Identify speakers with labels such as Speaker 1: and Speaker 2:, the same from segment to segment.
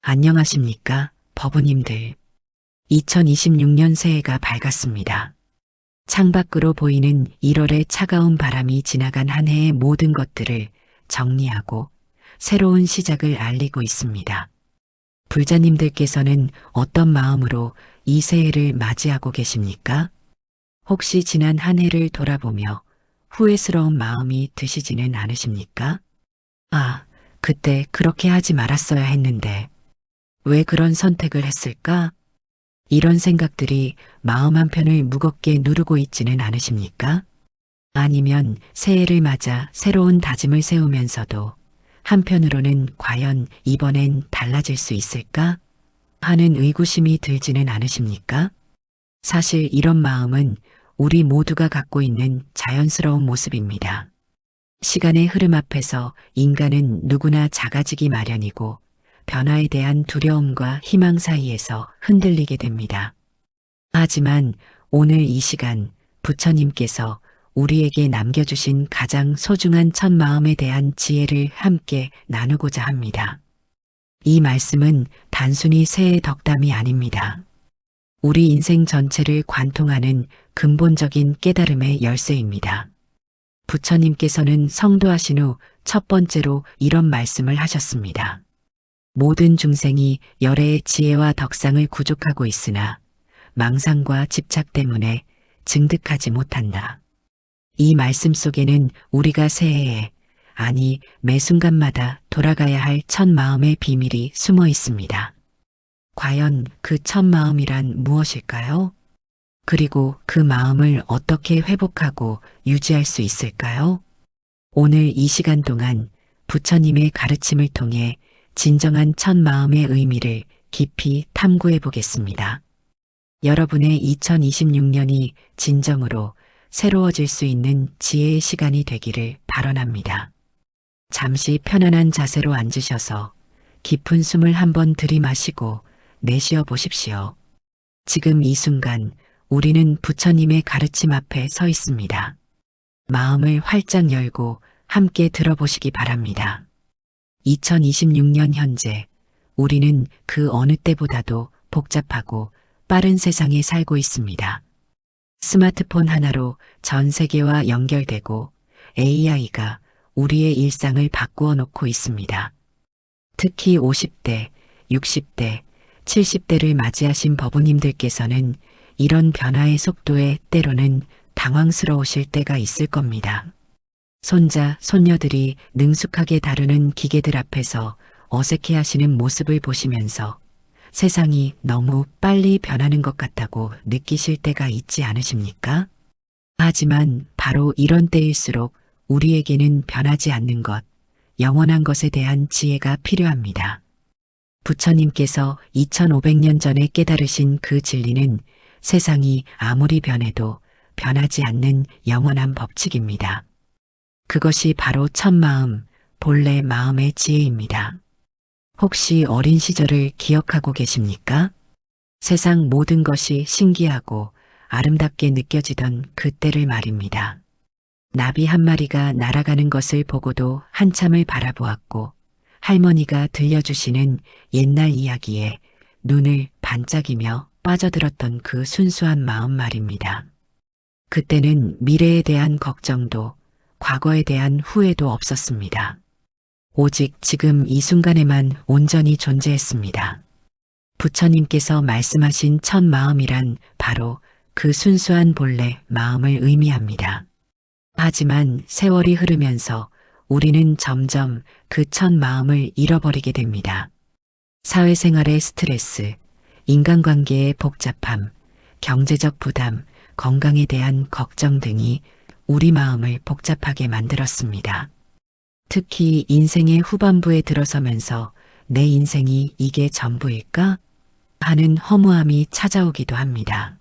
Speaker 1: 안녕하십니까, 법우님들. 2026년 새해가 밝았습니다. 창밖으로 보이는 1월의 차가운 바람이 지나간 한 해의 모든 것들을 정리하고 새로운 시작을 알리고 있습니다. 불자님들께서는 어떤 마음으로 이 새해를 맞이하고 계십니까? 혹시 지난 한 해를 돌아보며 후회스러운 마음이 드시지는 않으십니까? 아, 그때 그렇게 하지 말았어야 했는데 왜 그런 선택을 했을까? 이런 생각들이 마음 한편을 무겁게 누르고 있지는 않으십니까? 아니면 새해를 맞아 새로운 다짐을 세우면서도 한편으로는 과연 이번엔 달라질 수 있을까? 하는 의구심이 들지는 않으십니까? 사실 이런 마음은 우리 모두가 갖고 있는 자연스러운 모습입니다. 시간의 흐름 앞에서 인간은 누구나 작아지기 마련이고 변화에 대한 두려움과 희망 사이에서 흔들리게 됩니다. 하지만 오늘 이 시간 부처님께서 우리에게 남겨주신 가장 소중한 첫 마음에 대한 지혜를 함께 나누고자 합니다. 이 말씀은 단순히 새해 덕담이 아닙니다. 우리 인생 전체를 관통하는 근본적인 깨달음의 열쇠입니다. 부처님께서는 성도하신 후 첫 번째로 이런 말씀을 하셨습니다. 모든 중생이 열애의 지혜와 덕상을 구족하고 있으나 망상과 집착 때문에 증득하지 못한다. 이 말씀 속에는 우리가 새해에, 아니 매 순간마다 돌아가야 할 첫 마음의 비밀이 숨어 있습니다. 과연 그 첫 마음이란 무엇일까요? 그리고 그 마음을 어떻게 회복하고 유지할 수 있을까요? 오늘 이 시간 동안 부처님의 가르침을 통해 진정한 첫 마음의 의미를 깊이 탐구해 보겠습니다. 여러분의 2026년이 진정으로 새로워질 수 있는 지혜의 시간이 되기를 발언합니다. 잠시 편안한 자세로 앉으셔서 깊은 숨을 한번 들이마시고 내쉬어 보십시오. 지금 이 순간 우리는 부처님의 가르침 앞에 서 있습니다. 마음을 활짝 열고 함께 들어보시기 바랍니다. 2026년 현재 우리는 그 어느 때보다도 복잡하고 빠른 세상에 살고 있습니다. 스마트폰 하나로 전 세계와 연결되고 AI가 우리의 일상을 바꾸어 놓고 있습니다. 특히 50대, 60대, 70대를 맞이하신 법우님들께서는 이런 변화의 속도에 때로는 당황스러우실 때가 있을 겁니다. 손자, 손녀들이 능숙하게 다루는 기계들 앞에서 어색해하시는 모습을 보시면서 세상이 너무 빨리 변하는 것 같다고 느끼실 때가 있지 않으십니까? 하지만 바로 이런 때일수록 우리에게는 변하지 않는 것, 영원한 것에 대한 지혜가 필요합니다. 부처님께서 2500년 전에 깨달으신 그 진리는 세상이 아무리 변해도 변하지 않는 영원한 법칙입니다. 그것이 바로 첫 마음, 본래 마음의 지혜입니다. 혹시 어린 시절을 기억하고 계십니까? 세상 모든 것이 신기하고 아름답게 느껴지던 그때를 말입니다. 나비 한 마리가 날아가는 것을 보고도 한참을 바라보았고 할머니가 들려주시는 옛날 이야기에 눈을 반짝이며 빠져들었던 그 순수한 마음 말입니다. 그때는 미래에 대한 걱정도 과거에 대한 후회도 없었습니다. 오직 지금 이 순간에만 온전히 존재했습니다. 부처님께서 말씀하신 첫 마음이란 바로 그 순수한 본래 마음을 의미합니다. 하지만 세월이 흐르면서 우리는 점점 그 첫 마음을 잃어버리게 됩니다. 사회생활의 스트레스, 인간관계의 복잡함, 경제적 부담, 건강에 대한 걱정 등이 우리 마음을 복잡하게 만들었습니다. 특히 인생의 후반부에 들어서면서 내 인생이 이게 전부일까? 하는 허무함이 찾아오기도 합니다.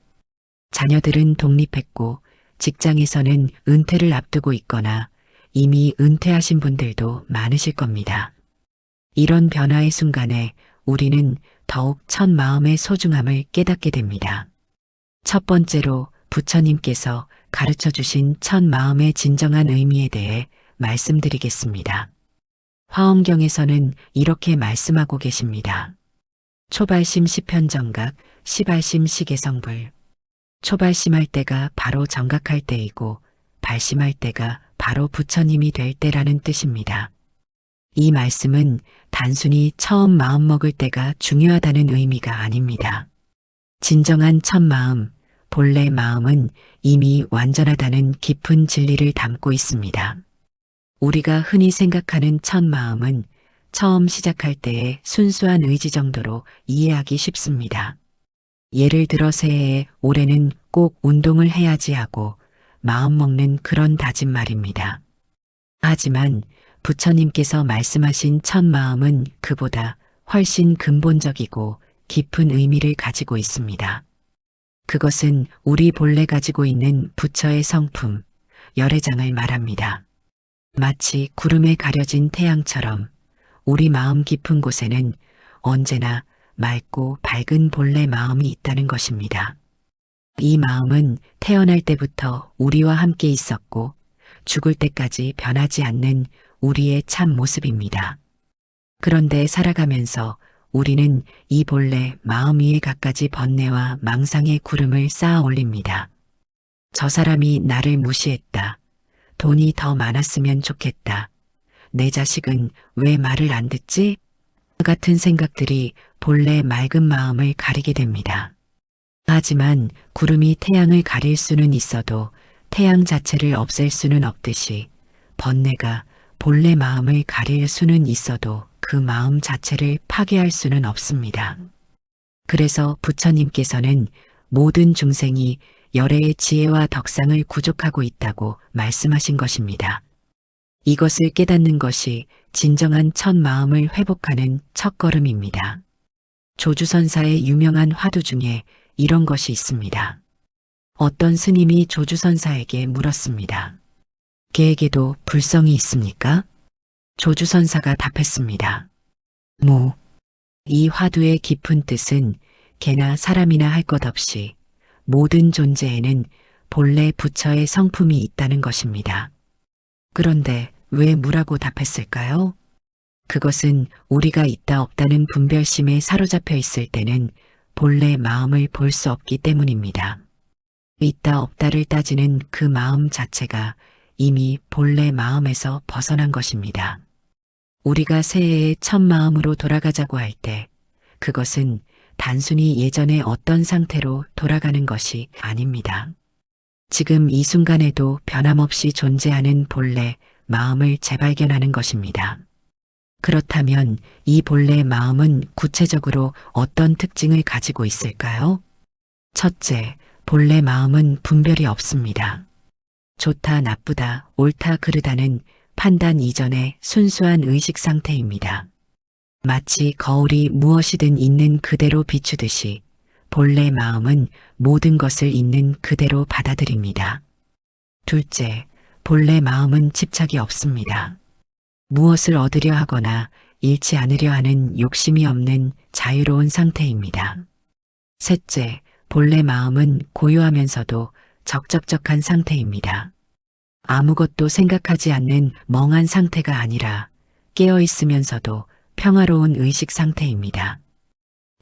Speaker 1: 자녀들은 독립했고 직장에서는 은퇴를 앞두고 있거나 이미 은퇴하신 분들도 많으실 겁니다. 이런 변화의 순간에 우리는 더욱 첫 마음의 소중함을 깨닫게 됩니다. 첫 번째로 부처님께서 가르쳐 주신 첫 마음의 진정한 의미에 대해 말씀드리겠습니다. 화엄경에서는 이렇게 말씀하고 계십니다. 초발심 시편정각, 시발심 시개성불. 초발심할 때가 바로 정각할 때이고 발심할 때가 바로 부처님이 될 때라는 뜻입니다. 이 말씀은 단순히 처음 마음먹을 때가 중요하다는 의미가 아닙니다. 진정한 첫 마음, 본래 마음은 이미 완전하다는 깊은 진리를 담고 있습니다. 우리가 흔히 생각하는 첫 마음은 처음 시작할 때의 순수한 의지 정도로 이해하기 쉽습니다. 예를 들어 새해에 올해는 꼭 운동을 해야지 하고 마음먹는 그런 다짐 말입니다. 하지만 부처님께서 말씀하신 첫 마음은 그보다 훨씬 근본적이고 깊은 의미를 가지고 있습니다. 그것은 우리 본래 가지고 있는 부처의 성품, 열애장을 말합니다. 마치 구름에 가려진 태양처럼 우리 마음 깊은 곳에는 언제나 맑고 밝은 본래 마음이 있다는 것입니다. 이 마음은 태어날 때부터 우리와 함께 있었고 죽을 때까지 변하지 않는 우리의 참 모습입니다. 그런데 살아가면서 우리는 이 본래 마음 위에 갖가지 번뇌와 망상의 구름을 쌓아 올립니다. 저 사람이 나를 무시했다. 돈이 더 많았으면 좋겠다. 내 자식은 왜 말을 안 듣지? 같은 생각들이 본래 맑은 마음을 가리게 됩니다. 하지만 구름이 태양을 가릴 수는 있어도 태양 자체를 없앨 수는 없듯이 번뇌가 본래 마음을 가릴 수는 있어도 그 마음 자체를 파괴할 수는 없습니다. 그래서 부처님께서는 모든 중생이 열애의 지혜와 덕상을 구족하고 있다고 말씀하신 것입니다. 이것을 깨닫는 것이 진정한 첫 마음을 회복하는 첫걸음입니다. 조주선사의 유명한 화두 중에 이런 것이 있습니다. 어떤 스님이 조주선사에게 물었습니다. 개에게도 불성이 있습니까? 조주선사가 답했습니다. 이 화두의 깊은 뜻은 개나 사람이나 할 것 없이 모든 존재에는 본래 부처의 성품이 있다는 것입니다. 그런데 왜 무라고 답했을까요? 그것은 우리가 있다 없다는 분별심에 사로잡혀 있을 때는 본래 마음을 볼 수 없기 때문입니다. 있다 없다를 따지는 그 마음 자체가 이미 본래 마음에서 벗어난 것입니다. 우리가 새해의 첫 마음으로 돌아가자고 할 때 그것은 단순히 예전의 어떤 상태로 돌아가는 것이 아닙니다. 지금 이 순간에도 변함없이 존재하는 본래 마음을 재발견하는 것입니다. 그렇다면 이 본래 마음은 구체적으로 어떤 특징을 가지고 있을까요? 첫째, 본래 마음은 분별이 없습니다. 좋다, 나쁘다, 옳다, 그르다는 판단 이전의 순수한 의식 상태입니다. 마치 거울이 무엇이든 있는 그대로 비추듯이 본래 마음은 모든 것을 있는 그대로 받아들입니다. 둘째, 본래 마음은 집착이 없습니다. 무엇을 얻으려 하거나 잃지 않으려 하는 욕심이 없는 자유로운 상태입니다. 셋째, 본래 마음은 고요하면서도 적적적한 상태입니다. 아무것도 생각하지 않는 멍한 상태가 아니라 깨어있으면서도 평화로운 의식 상태입니다.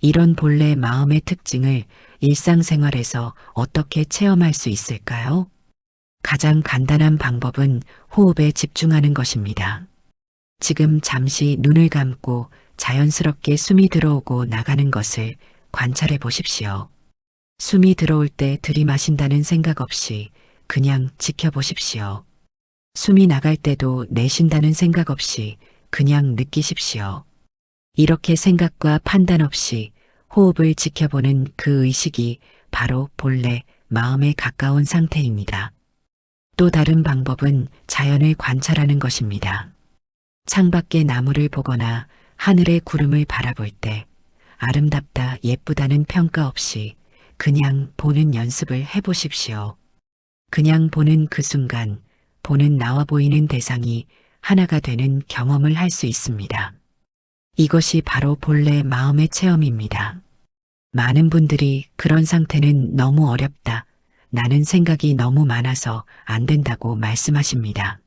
Speaker 1: 이런 본래 마음의 특징을 일상생활에서 어떻게 체험할 수 있을까요? 가장 간단한 방법은 호흡에 집중하는 것입니다. 지금 잠시 눈을 감고 자연스럽게 숨이 들어오고 나가는 것을 관찰해 보십시오. 숨이 들어올 때 들이마신다는 생각 없이 그냥 지켜보십시오. 숨이 나갈 때도 내쉰다는 생각 없이 그냥 느끼십시오. 이렇게 생각과 판단 없이 호흡을 지켜보는 그 의식이 바로 본래 마음에 가까운 상태입니다. 또 다른 방법은 자연을 관찰하는 것입니다. 창밖의 나무를 보거나 하늘의 구름을 바라볼 때 아름답다, 예쁘다는 평가 없이 그냥 보는 연습을 해보십시오. 그냥 보는 그 순간 보는 나와 보이는 대상이 하나가 되는 경험을 할 수 있습니다. 이것이 바로 본래 마음의 체험입니다. 많은 분들이 그런 상태는 너무 어렵다, 나는 생각이 너무 많아서 안 된다고 말씀하십니다.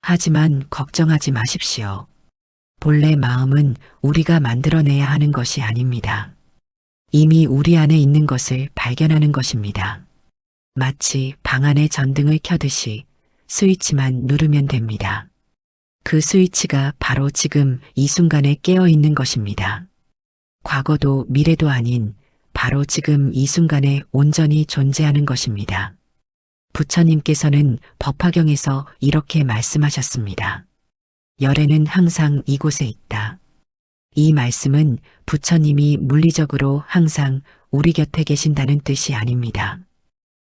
Speaker 1: 하지만 걱정하지 마십시오. 본래 마음은 우리가 만들어내야 하는 것이 아닙니다. 이미 우리 안에 있는 것을 발견하는 것입니다. 마치 방 안에 전등을 켜듯이 스위치만 누르면 됩니다. 그 스위치가 바로 지금 이 순간에 깨어 있는 것입니다. 과거도 미래도 아닌 바로 지금 이 순간에 온전히 존재하는 것입니다. 부처님께서는 법화경에서 이렇게 말씀하셨습니다. 열애는 항상 이곳에 있다. 이 말씀은 부처님이 물리적으로 항상 우리 곁에 계신다는 뜻이 아닙니다.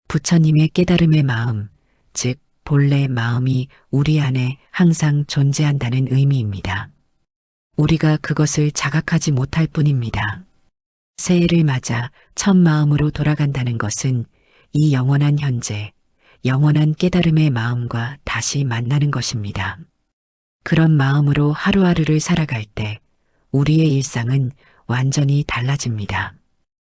Speaker 1: 부처님의 깨달음의 마음, 즉 본래 마음이 우리 안에 항상 존재한다는 의미입니다. 우리가 그것을 자각하지 못할 뿐입니다. 새해를 맞아 첫 마음으로 돌아간다는 것은 이 영원한 현재, 영원한 깨달음의 마음과 다시 만나는 것입니다. 그런 마음으로 하루하루를 살아갈 때 우리의 일상은 완전히 달라집니다.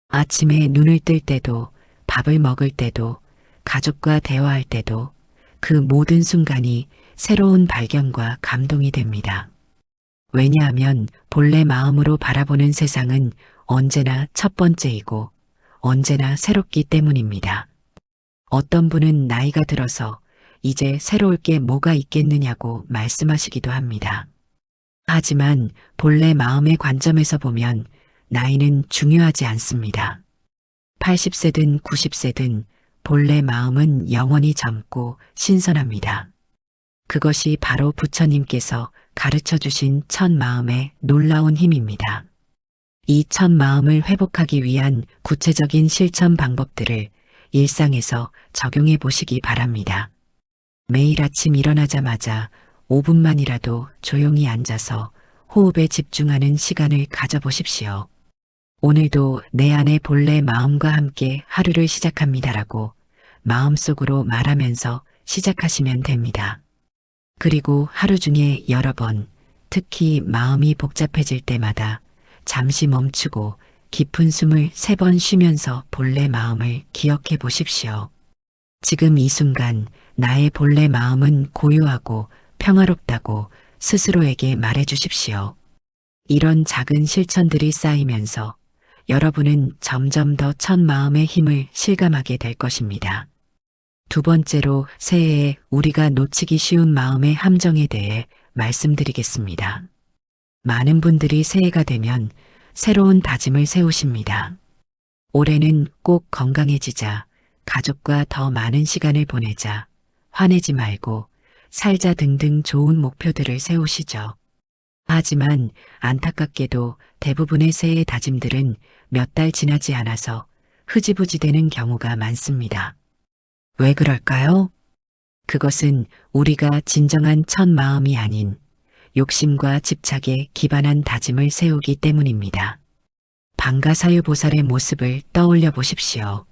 Speaker 1: 아침에 눈을 뜰 때도, 밥을 먹을 때도, 가족과 대화할 때도 그 모든 순간이 새로운 발견과 감동이 됩니다. 왜냐하면 본래 마음으로 바라보는 세상은 언제나 첫 번째이고 언제나 새롭기 때문입니다. 어떤 분은 나이가 들어서 이제 새로울 게 뭐가 있겠느냐고 말씀하시기도 합니다. 하지만 본래 마음의 관점에서 보면 나이는 중요하지 않습니다. 80세든 90세든 본래 마음은 영원히 젊고 신선합니다. 그것이 바로 부처님께서 가르쳐 주신 첫 마음의 놀라운 힘입니다. 이 첫 마음을 회복하기 위한 구체적인 실천 방법들을 일상에서 적용해 보시기 바랍니다. 매일 아침 일어나자마자 5분만이라도 조용히 앉아서 호흡에 집중하는 시간을 가져보십시오. 오늘도 내 안의 본래 마음과 함께 하루를 시작합니다라고 마음속으로 말하면서 시작하시면 됩니다. 그리고 하루 중에 여러 번, 특히 마음이 복잡해질 때마다 잠시 멈추고 깊은 숨을 3번 쉬면서 본래 마음을 기억해 보십시오. 지금 이 순간 나의 본래 마음은 고요하고 평화롭다고 스스로에게 말해 주십시오. 이런 작은 실천들이 쌓이면서 여러분은 점점 더 첫 마음의 힘을 실감하게 될 것입니다. 두 번째로 새해에 우리가 놓치기 쉬운 마음의 함정에 대해 말씀드리겠습니다. 많은 분들이 새해가 되면 새로운 다짐을 세우십니다. 올해는 꼭 건강해지자, 가족과 더 많은 시간을 보내자, 화내지 말고 살자 등등 좋은 목표들을 세우시죠. 하지만 안타깝게도 대부분의 새해 다짐들은 몇 달 지나지 않아서 흐지부지 되는 경우가 많습니다. 왜 그럴까요? 그것은 우리가 진정한 첫 마음이 아닌 욕심과 집착에 기반한 다짐을 세우기 때문입니다. 방가사유보살의 모습을 떠올려 보십시오.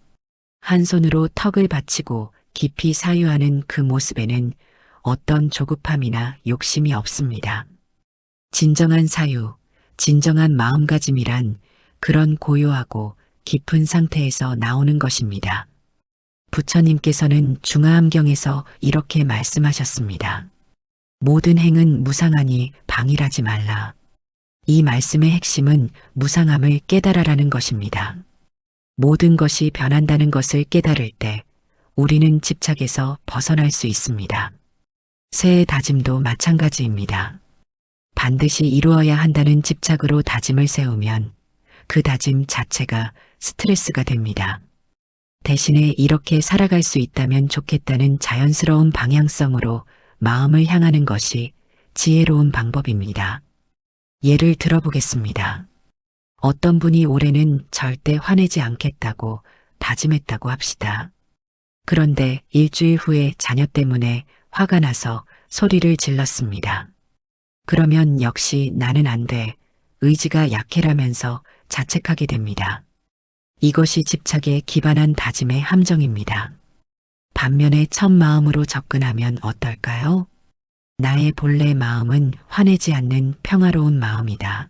Speaker 1: 한 손으로 턱을 받치고 깊이 사유하는 그 모습에는 어떤 조급함이나 욕심이 없습니다. 진정한 사유, 진정한 마음가짐이란 그런 고요하고 깊은 상태에서 나오는 것입니다. 부처님께서는 중화함경에서 이렇게 말씀하셨습니다. 모든 행은 무상하니 방일하지 말라. 이 말씀의 핵심은 무상함을 깨달아라는 것입니다. 모든 것이 변한다는 것을 깨달을 때 우리는 집착에서 벗어날 수 있습니다. 새해 다짐도 마찬가지입니다. 반드시 이루어야 한다는 집착으로 다짐을 세우면 그 다짐 자체가 스트레스가 됩니다. 대신에 이렇게 살아갈 수 있다면 좋겠다는 자연스러운 방향성으로 마음을 향하는 것이 지혜로운 방법입니다. 예를 들어보겠습니다. 어떤 분이 올해는 절대 화내지 않겠다고 다짐했다고 합시다. 그런데 일주일 후에 자녀 때문에 화가 나서 소리를 질렀습니다. 그러면 역시 나는 안 돼, 의지가 약해라면서 자책하게 됩니다. 이것이 집착에 기반한 다짐의 함정입니다. 반면에 첫 마음으로 접근하면 어떨까요? 나의 본래 마음은 화내지 않는 평화로운 마음이다.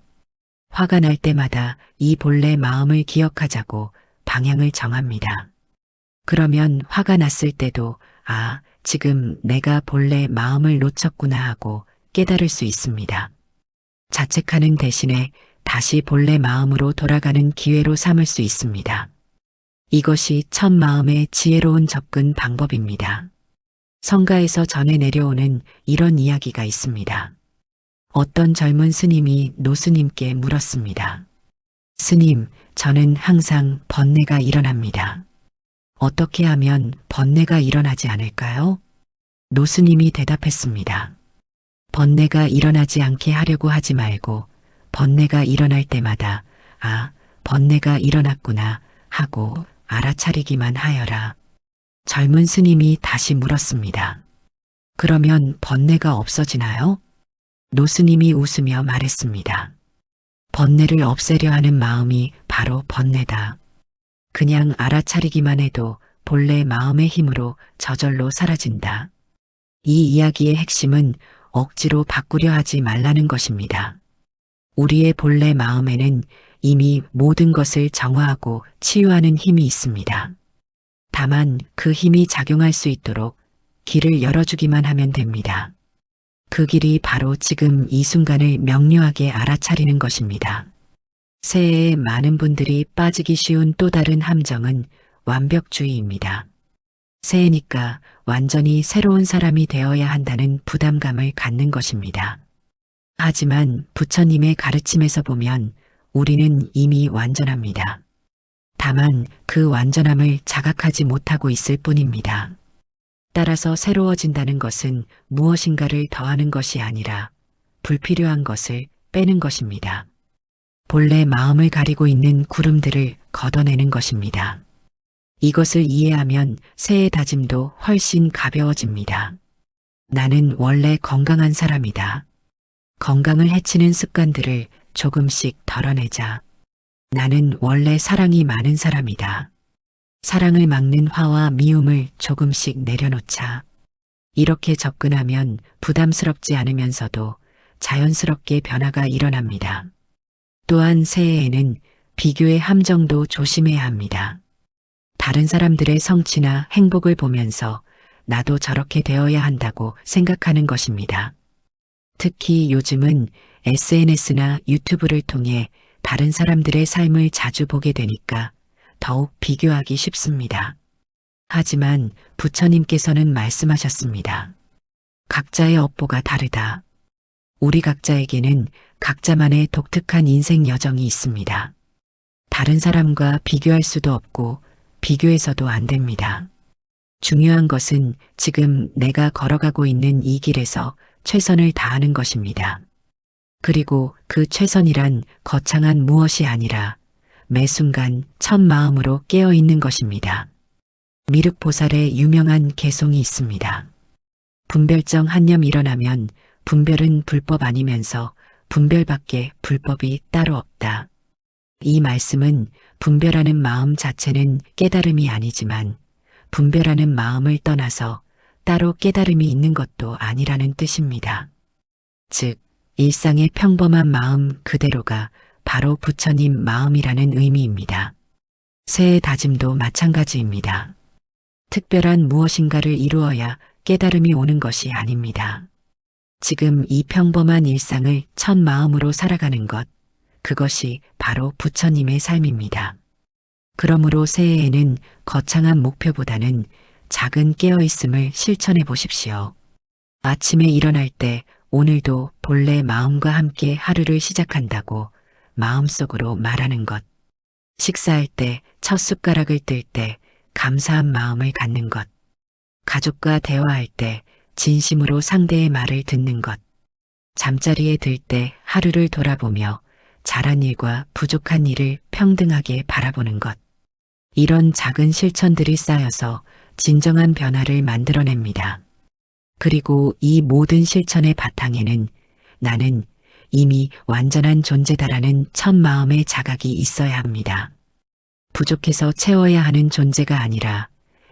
Speaker 1: 화가 날 때마다 이 본래 마음을 기억하자고 방향을 정합니다. 그러면 화가 났을 때도 지금 내가 본래 마음을 놓쳤구나 하고 깨달을 수 있습니다. 자책하는 대신에 다시 본래 마음으로 돌아가는 기회로 삼을 수 있습니다. 이것이 첫 마음의 지혜로운 접근 방법입니다. 성가에서 전해 내려오는 이런 이야기가 있습니다. 어떤 젊은 스님이 노스님께 물었습니다. 스님, 저는 항상 번뇌가 일어납니다. 어떻게 하면 번뇌가 일어나지 않을까요? 노스님이 대답했습니다. 번뇌가 일어나지 않게 하려고 하지 말고 번뇌가 일어날 때마다 아, 번뇌가 일어났구나 하고 알아차리기만 하여라. 젊은 스님이 다시 물었습니다. 그러면 번뇌가 없어지나요? 노스님이 웃으며 말했습니다. 번뇌를 없애려 하는 마음이 바로 번뇌다. 그냥 알아차리기만 해도 본래 마음의 힘으로 저절로 사라진다. 이 이야기의 핵심은 억지로 바꾸려 하지 말라는 것입니다. 우리의 본래 마음에는 이미 모든 것을 정화하고 치유하는 힘이 있습니다. 다만 그 힘이 작용할 수 있도록 길을 열어주기만 하면 됩니다. 그 길이 바로 지금 이 순간을 명료하게 알아차리는 것입니다. 새해에 많은 분들이 빠지기 쉬운 또 다른 함정은 완벽주의입니다. 새해니까 완전히 새로운 사람이 되어야 한다는 부담감을 갖는 것입니다. 하지만 부처님의 가르침에서 보면 우리는 이미 완전합니다. 다만 그 완전함을 자각하지 못하고 있을 뿐입니다. 따라서 새로워진다는 것은 무엇인가를 더하는 것이 아니라 불필요한 것을 빼는 것입니다. 본래 마음을 가리고 있는 구름들을 걷어내는 것입니다. 이것을 이해하면 새해 다짐도 훨씬 가벼워집니다. 나는 원래 건강한 사람이다. 건강을 해치는 습관들을 조금씩 덜어내자. 나는 원래 사랑이 많은 사람이다. 사랑을 막는 화와 미움을 조금씩 내려놓자. 이렇게 접근하면 부담스럽지 않으면서도 자연스럽게 변화가 일어납니다. 또한 새해에는 비교의 함정도 조심해야 합니다. 다른 사람들의 성취나 행복을 보면서 나도 저렇게 되어야 한다고 생각하는 것입니다. 특히 요즘은 SNS나 유튜브를 통해 다른 사람들의 삶을 자주 보게 되니까 더욱 비교하기 쉽습니다. 하지만 부처님께서는 말씀하셨습니다. 각자의 업보가 다르다. 우리 각자에게는 각자만의 독특한 인생 여정이 있습니다. 다른 사람과 비교할 수도 없고 비교해서도 안 됩니다. 중요한 것은 지금 내가 걸어가고 있는 이 길에서 최선을 다하는 것입니다. 그리고 그 최선이란 거창한 무엇이 아니라 매 순간 첫 마음으로 깨어있는 것입니다. 미륵보살의 유명한 개송이 있습니다. 분별정 한 념 일어나면 분별은 불법 아니면서 분별밖에 불법이 따로 없다. 이 말씀은 분별하는 마음 자체는 깨달음이 아니지만 분별하는 마음을 떠나서 따로 깨달음이 있는 것도 아니라는 뜻입니다. 즉, 일상의 평범한 마음 그대로가 바로 부처님 마음이라는 의미입니다. 새해 다짐도 마찬가지입니다. 특별한 무엇인가를 이루어야 깨달음이 오는 것이 아닙니다. 지금 이 평범한 일상을 첫 마음으로 살아가는 것, 그것이 바로 부처님의 삶입니다. 그러므로 새해에는 거창한 목표보다는 작은 깨어있음을 실천해 보십시오. 아침에 일어날 때 오늘도 본래 마음과 함께 하루를 시작한다고 마음속으로 말하는 것. 식사할 때 첫 숟가락을 뜰 때 감사한 마음을 갖는 것. 가족과 대화할 때 진심으로 상대의 말을 듣는 것. 잠자리에 들 때 하루를 돌아보며 잘한 일과 부족한 일을 평등하게 바라보는 것. 이런 작은 실천들이 쌓여서 진정한 변화를 만들어냅니다. 그리고 이 모든 실천의 바탕에는 나는 이미 완전한 존재다라는 첫 마음의 자각이 있어야 합니다. 부족해서 채워야 하는 존재가 아니라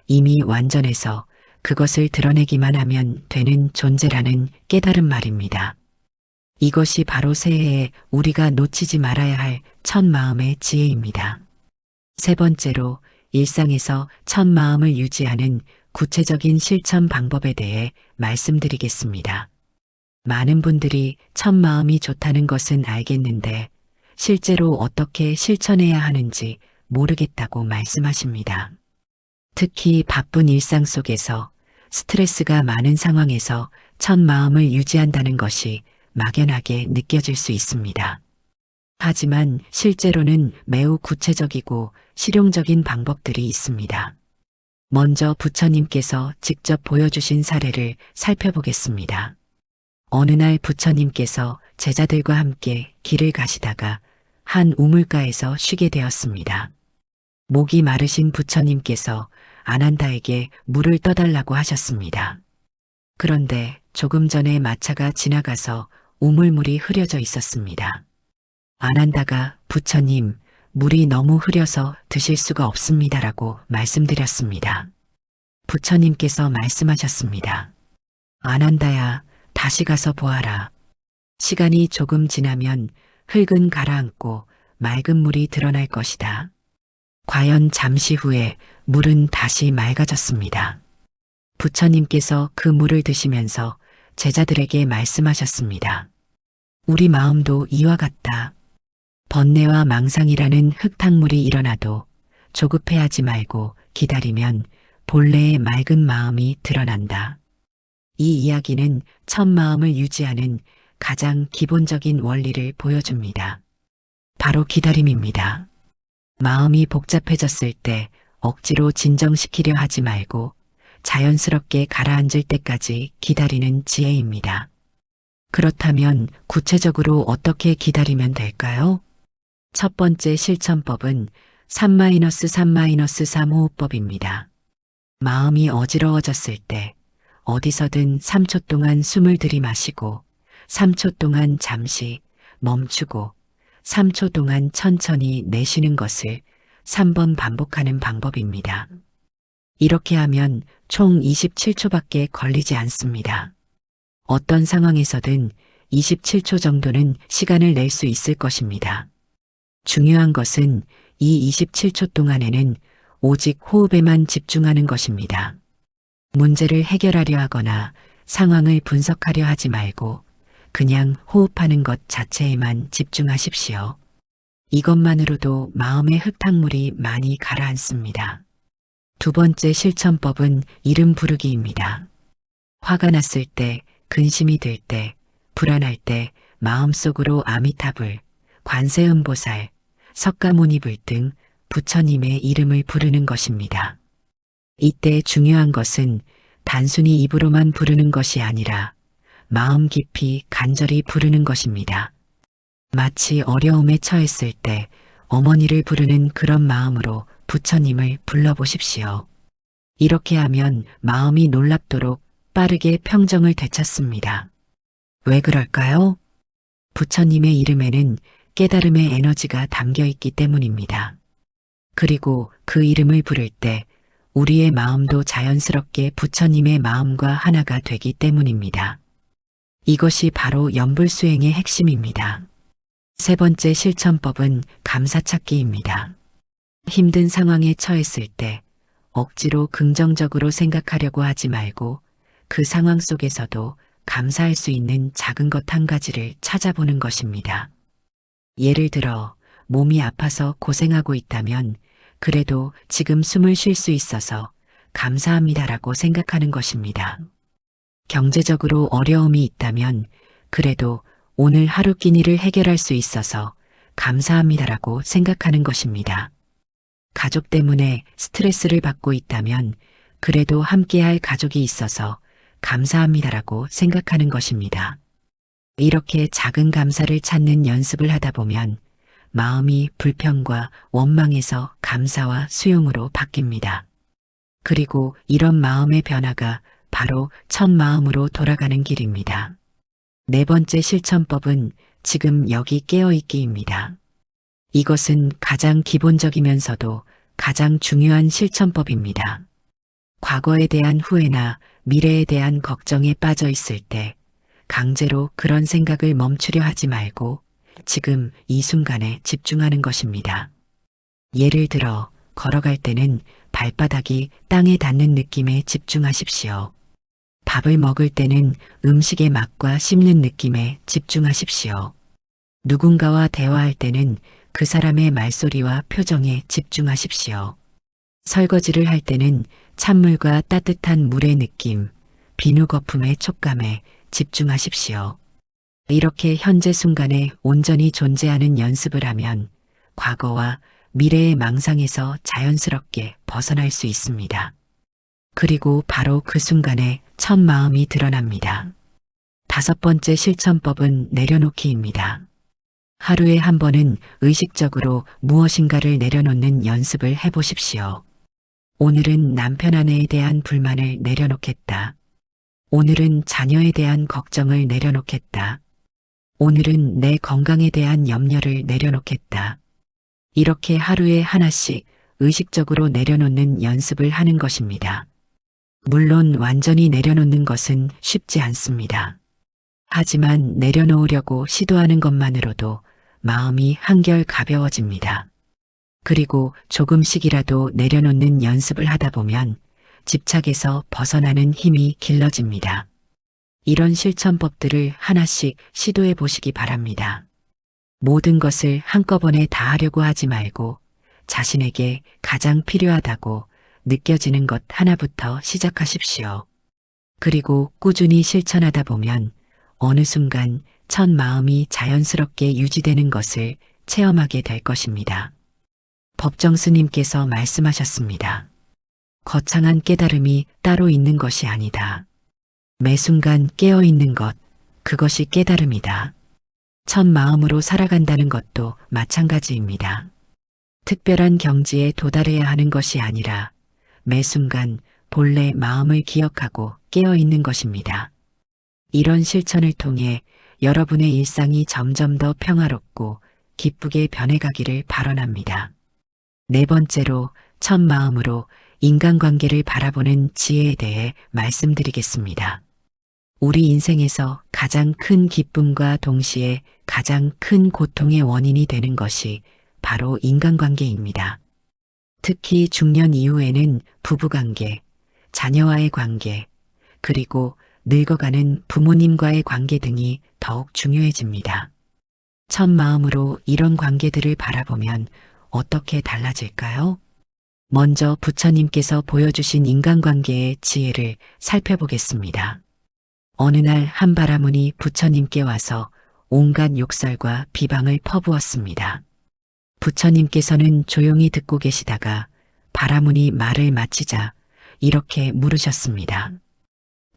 Speaker 1: 이미 완전해서 그것을 드러내기만 하면 되는 존재라는 깨달은 말입니다. 이것이 바로 새해에 우리가 놓치지 말아야 할 첫 마음의 지혜입니다. 세 번째로 일상에서 첫 마음을 유지하는 구체적인 실천 방법에 대해 말씀드리겠습니다. 많은 분들이 첫 마음이 좋다는 것은 알겠는데 실제로 어떻게 실천해야 하는지 모르겠다고 말씀하십니다. 특히 바쁜 일상 속에서 스트레스가 많은 상황에서 첫 마음을 유지한다는 것이 막연하게 느껴질 수 있습니다. 하지만 실제로는 매우 구체적이고 실용적인 방법들이 있습니다. 먼저 부처님께서 직접 보여주신 사례를 살펴보겠습니다. 어느 날 부처님께서 제자들과 함께 길을 가시다가 한 우물가에서 쉬게 되었습니다. 목이 마르신 부처님께서 아난다에게 물을 떠달라고 하셨습니다. 그런데 조금 전에 마차가 지나가서 우물물이 흐려져 있었습니다. 아난다가 부처님, 물이 너무 흐려서 드실 수가 없습니다라고 말씀드렸습니다. 부처님께서 말씀하셨습니다. 아난다야, 다시 가서 보아라. 시간이 조금 지나면 흙은 가라앉고 맑은 물이 드러날 것이다. 과연 잠시 후에 물은 다시 맑아졌습니다. 부처님께서 그 물을 드시면서 제자들에게 말씀하셨습니다. 우리 마음도 이와 같다. 번뇌와 망상이라는 흙탕물이 일어나도 조급해하지 말고 기다리면 본래의 맑은 마음이 드러난다. 이 이야기는 첫 마음을 유지하는 가장 기본적인 원리를 보여줍니다. 바로 기다림입니다. 마음이 복잡해졌을 때 억지로 진정시키려 하지 말고 자연스럽게 가라앉을 때까지 기다리는 지혜입니다. 그렇다면 구체적으로 어떻게 기다리면 될까요? 첫 번째 실천법은 3-3-3 호흡법입니다. 마음이 어지러워졌을 때 어디서든 3초 동안 숨을 들이마시고 3초 동안 잠시 멈추고 3초 동안 천천히 내쉬는 것을 3번 반복하는 방법입니다. 이렇게 하면 총 27초밖에 걸리지 않습니다. 어떤 상황에서든 27초 정도는 시간을 낼 수 있을 것입니다. 중요한 것은 이 27초 동안에는 오직 호흡에만 집중하는 것입니다. 문제를 해결하려 하거나 상황을 분석하려 하지 말고 그냥 호흡하는 것 자체에만 집중하십시오. 이것만으로도 마음의 흙탕물이 많이 가라앉습니다. 두 번째 실천법은 이름 부르기입니다. 화가 났을 때, 근심이 들 때, 불안할 때 마음속으로 아미타불, 관세음보살, 석가모니불 등 부처님의 이름을 부르는 것입니다. 이때 중요한 것은 단순히 입으로만 부르는 것이 아니라 마음 깊이 간절히 부르는 것입니다. 마치 어려움에 처했을 때 어머니를 부르는 그런 마음으로 부처님을 불러보십시오. 이렇게 하면 마음이 놀랍도록 빠르게 평정을 되찾습니다. 왜 그럴까요? 부처님의 이름에는 깨달음의 에너지가 담겨 있기 때문입니다. 그리고 그 이름을 부를 때 우리의 마음도 자연스럽게 부처님의 마음과 하나가 되기 때문입니다. 이것이 바로 염불수행의 핵심입니다. 세 번째 실천법은 감사찾기입니다. 힘든 상황에 처했을 때 억지로 긍정적으로 생각하려고 하지 말고 그 상황 속에서도 감사할 수 있는 작은 것 한 가지를 찾아보는 것입니다. 예를 들어 몸이 아파서 고생하고 있다면 그래도 지금 숨을 쉴 수 있어서 감사합니다라고 생각하는 것입니다. 경제적으로 어려움이 있다면 그래도 오늘 하루 끼니를 해결할 수 있어서 감사합니다라고 생각하는 것입니다. 가족 때문에 스트레스를 받고 있다면 그래도 함께할 가족이 있어서 감사합니다라고 생각하는 것입니다. 이렇게 작은 감사를 찾는 연습을 하다 보면 마음이 불평과 원망에서 감사와 수용으로 바뀝니다. 그리고 이런 마음의 변화가 바로 첫 마음으로 돌아가는 길입니다. 네 번째 실천법은 지금 여기 깨어있기입니다. 이것은 가장 기본적이면서도 가장 중요한 실천법입니다. 과거에 대한 후회나 미래에 대한 걱정에 빠져 있을 때 강제로 그런 생각을 멈추려 하지 말고 지금 이 순간에 집중하는 것입니다. 예를 들어 걸어갈 때는 발바닥이 땅에 닿는 느낌에 집중하십시오. 밥을 먹을 때는 음식의 맛과 씹는 느낌에 집중하십시오. 누군가와 대화할 때는 그 사람의 말소리와 표정에 집중하십시오. 설거지를 할 때는 찬물과 따뜻한 물의 느낌, 비누 거품의 촉감에 집중하십시오. 이렇게 현재 순간에 온전히 존재하는 연습을 하면 과거와 미래의 망상에서 자연스럽게 벗어날 수 있습니다. 그리고 바로 그 순간에 첫 마음이 드러납니다. 5번째 실천법은 내려놓기입니다. 하루에 한 번은 의식적으로 무엇인가를 내려놓는 연습을 해보십시오. 오늘은 남편 아내에 대한 불만을 내려놓겠다. 오늘은 자녀에 대한 걱정을 내려놓겠다. 오늘은 내 건강에 대한 염려를 내려놓겠다. 이렇게 하루에 하나씩 의식적으로 내려놓는 연습을 하는 것입니다. 물론 완전히 내려놓는 것은 쉽지 않습니다. 하지만 내려놓으려고 시도하는 것만으로도 마음이 한결 가벼워집니다. 그리고 조금씩이라도 내려놓는 연습을 하다 보면 집착에서 벗어나는 힘이 길러집니다. 이런 실천법들을 하나씩 시도해 보시기 바랍니다. 모든 것을 한꺼번에 다 하려고 하지 말고 자신에게 가장 필요하다고 느껴지는 것 하나부터 시작하십시오. 그리고 꾸준히 실천하다 보면 어느 순간 첫 마음이 자연스럽게 유지되는 것을 체험하게 될 것입니다. 법정 스님께서 말씀하셨습니다. 거창한 깨달음이 따로 있는 것이 아니다. 매 순간 깨어 있는 것, 그것이 깨달음이다. 첫 마음으로 살아간다는 것도 마찬가지입니다. 특별한 경지에 도달해야 하는 것이 아니라 매 순간 본래 마음을 기억하고 깨어 있는 것입니다. 이런 실천을 통해 여러분의 일상이 점점 더 평화롭고 기쁘게 변해가기를 발언합니다. 4번째로 첫 마음으로 인간관계를 바라보는 지혜에 대해 말씀드리겠습니다. 우리 인생에서 가장 큰 기쁨과 동시에 가장 큰 고통의 원인이 되는 것이 바로 인간관계입니다. 특히 중년 이후에는 부부관계, 자녀와의 관계, 그리고 늙어가는 부모님과의 관계 등이 더욱 중요해집니다. 첫 마음으로 이런 관계들을 바라보면 어떻게 달라질까요? 먼저 부처님께서 보여주신 인간관계의 지혜를 살펴보겠습니다. 어느 날 한 바라문이 부처님께 와서 온갖 욕설과 비방을 퍼부었습니다. 부처님께서는 조용히 듣고 계시다가 바라문이 말을 마치자 이렇게 물으셨습니다.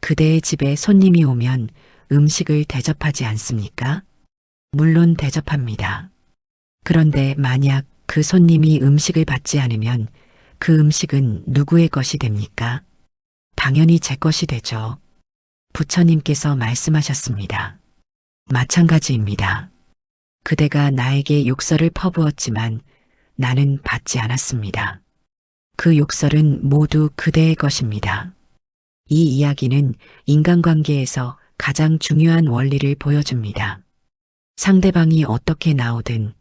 Speaker 1: 그대의 집에 손님이 오면 음식을 대접하지 않습니까? 물론 대접합니다. 그런데 만약 그 손님이 음식을 받지 않으면 그 음식은 누구의 것이 됩니까? 당연히 제 것이 되죠. 부처님께서 말씀하셨습니다. 마찬가지입니다. 그대가 나에게 욕설을 퍼부었지만 나는 받지 않았습니다. 그 욕설은 모두 그대의 것입니다. 이 이야기는 인간관계에서 가장 중요한 원리를 보여줍니다. 상대방이 어떻게 나오든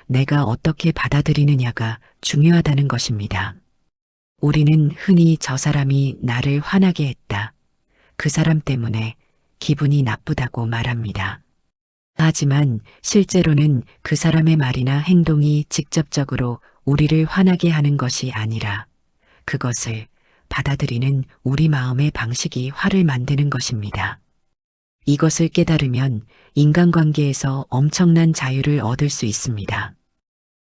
Speaker 1: 내가 어떻게 받아들이느냐가 중요하다는 것입니다. 우리는 흔히 저 사람이 나를 화나게 했다. 그 사람 때문에 기분이 나쁘다고 말합니다. 하지만 실제로는 그 사람의 말이나 행동이 직접적으로 우리를 화나게 하는 것이 아니라 그것을 받아들이는 우리 마음의 방식이 화를 만드는 것입니다. 이것을 깨달으면 인간관계에서 엄청난 자유를 얻을 수 있습니다.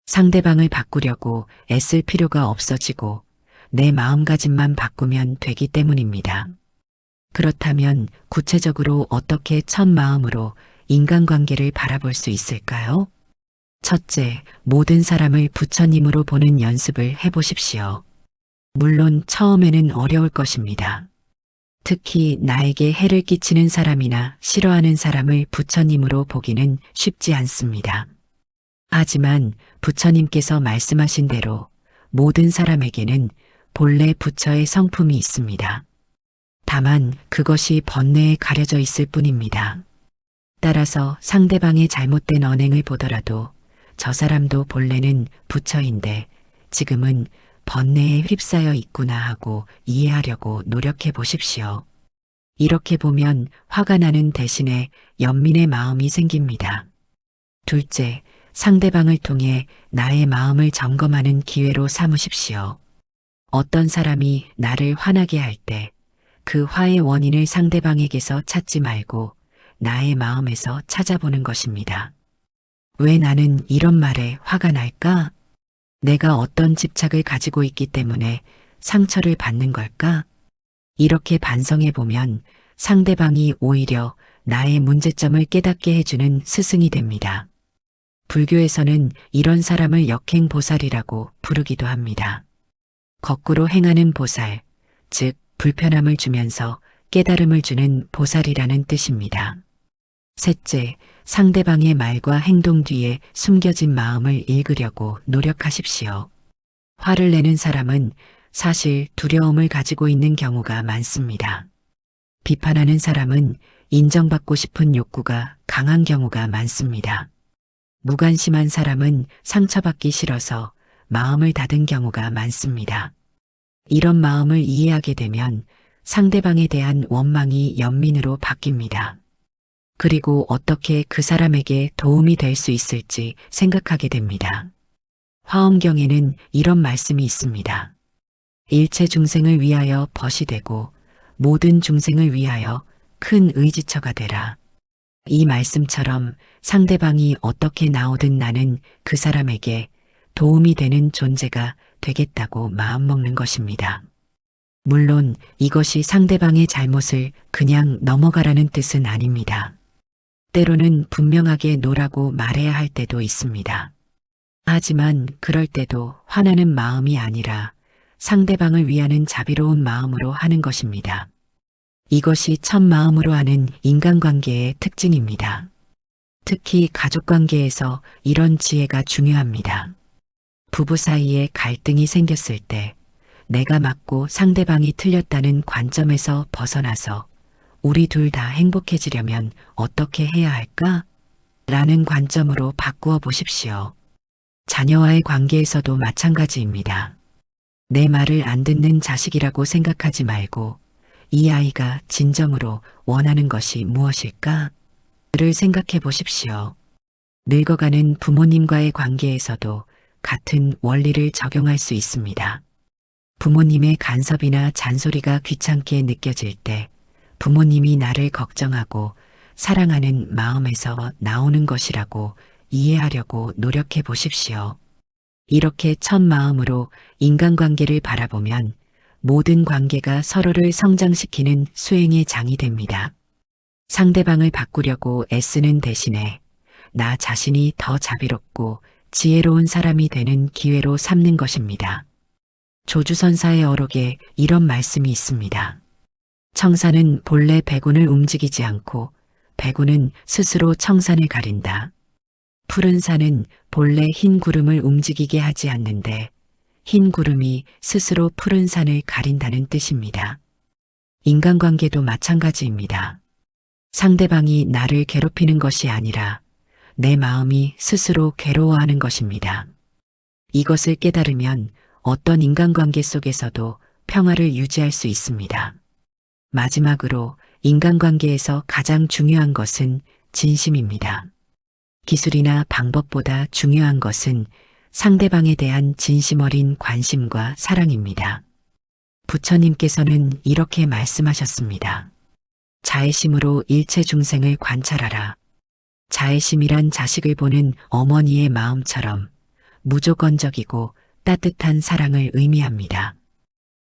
Speaker 1: 상대방을 바꾸려고 애쓸 필요가 없어지고 내 마음가짐만 바꾸면 되기 때문입니다. 그렇다면 구체적으로 어떻게 첫 마음으로 인간관계를 바라볼 수 있을까요? 첫째, 모든 사람을 부처님으로 보는 연습을 해보십시오. 물론 처음에는 어려울 것입니다. 특히 나에게 해를 끼치는 사람이나 싫어하는 사람을 부처님으로 보기는 쉽지 않습니다. 하지만 부처님께서 말씀하신 대로 모든 사람에게는 본래 부처의 성품이 있습니다. 다만 그것이 번뇌에 가려져 있을 뿐입니다. 따라서 상대방의 잘못된 언행을 보더라도 저 사람도 본래는 부처인데 지금은 번뇌에 휩싸여 있구나 하고 이해하려고 노력해 보십시오. 이렇게 보면 화가 나는 대신에 연민의 마음이 생깁니다. 둘째, 상대방을 통해 나의 마음을 점검하는 기회로 삼으십시오. 어떤 사람이 나를 화나게 할 때 그 화의 원인을 상대방에게서 찾지 말고 나의 마음에서 찾아보는 것입니다. 왜 나는 이런 말에 화가 날까? 내가 어떤 집착을 가지고 있기 때문에 상처를 받는 걸까? 이렇게 반성해 보면 상대방이 오히려 나의 문제점을 깨닫게 해주는 스승이 됩니다. 불교에서는 이런 사람을 역행보살이라고 부르기도 합니다. 거꾸로 행하는 보살, 즉 불편함을 주면서 깨달음을 주는 보살이라는 뜻입니다. 셋째, 상대방의 말과 행동 뒤에 숨겨진 마음을 읽으려고 노력하십시오. 화를 내는 사람은 사실 두려움을 가지고 있는 경우가 많습니다. 비판하는 사람은 인정받고 싶은 욕구가 강한 경우가 많습니다. 무관심한 사람은 상처받기 싫어서 마음을 닫은 경우가 많습니다. 이런 마음을 이해하게 되면 상대방에 대한 원망이 연민으로 바뀝니다. 그리고 어떻게 그 사람에게 도움이 될 수 있을지 생각하게 됩니다. 화엄경에는 이런 말씀이 있습니다. 일체 중생을 위하여 벗이 되고 모든 중생을 위하여 큰 의지처가 되라. 이 말씀처럼 상대방이 어떻게 나오든 나는 그 사람에게 도움이 되는 존재가 되겠다고 마음먹는 것입니다. 물론 이것이 상대방의 잘못을 그냥 넘어가라는 뜻은 아닙니다. 때로는 분명하게 노라고 말해야 할 때도 있습니다. 하지만 그럴 때도 화나는 마음이 아니라 상대방을 위하는 자비로운 마음으로 하는 것입니다. 이것이 첫 마음으로 하는 인간관계의 특징입니다. 특히 가족관계에서 이런 지혜가 중요합니다. 부부 사이에 갈등이 생겼을 때 내가 맞고 상대방이 틀렸다는 관점에서 벗어나서 우리 둘 다 행복해지려면 어떻게 해야 할까? 라는 관점으로 바꾸어 보십시오. 자녀와의 관계에서도 마찬가지입니다. 내 말을 안 듣는 자식이라고 생각하지 말고 이 아이가 진정으로 원하는 것이 무엇일까? 를 생각해 보십시오. 늙어가는 부모님과의 관계에서도 같은 원리를 적용할 수 있습니다. 부모님의 간섭이나 잔소리가 귀찮게 느껴질 때 부모님이 나를 걱정하고 사랑하는 마음에서 나오는 것이라고 이해하려고 노력해 보십시오. 이렇게 첫 마음으로 인간관계를 바라보면 모든 관계가 서로를 성장시키는 수행의 장이 됩니다. 상대방을 바꾸려고 애쓰는 대신에 나 자신이 더 자비롭고 지혜로운 사람이 되는 기회로 삼는 것입니다. 조주선사의 어록에 이런 말씀이 있습니다. 청산은 본래 백운을 움직이지 않고 백운은 스스로 청산을 가린다. 푸른 산은 본래 흰 구름을 움직이게 하지 않는데 흰 구름이 스스로 푸른 산을 가린다는 뜻입니다. 인간관계도 마찬가지입니다. 상대방이 나를 괴롭히는 것이 아니라 내 마음이 스스로 괴로워하는 것입니다. 이것을 깨달으면 어떤 인간관계 속에서도 평화를 유지할 수 있습니다. 마지막으로 인간관계에서 가장 중요한 것은 진심입니다. 기술이나 방법보다 중요한 것은 상대방에 대한 진심 어린 관심과 사랑입니다. 부처님께서는 이렇게 말씀하셨습니다. 자애심으로 일체 중생을 관찰하라. 자애심이란 자식을 보는 어머니의 마음처럼 무조건적이고 따뜻한 사랑을 의미합니다.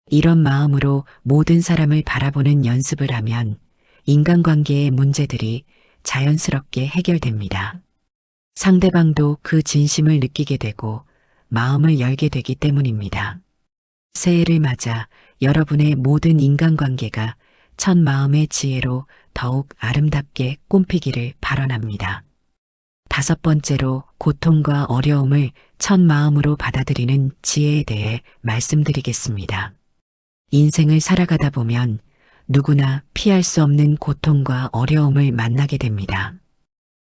Speaker 1: 이런 마음으로 모든 사람을 바라보는 연습을 하면 인간관계의 문제들이 자연스럽게 해결됩니다. 상대방도 그 진심을 느끼게 되고 마음을 열게 되기 때문입니다. 새해를 맞아 여러분의 모든 인간관계가 첫 마음의 지혜로 더욱 아름답게 꽃피기를 발언합니다. 다섯 번째로 고통과 어려움을 첫 마음으로 받아들이는 지혜에 대해 말씀드리겠습니다. 인생을 살아가다 보면 누구나 피할 수 없는 고통과 어려움을 만나게 됩니다.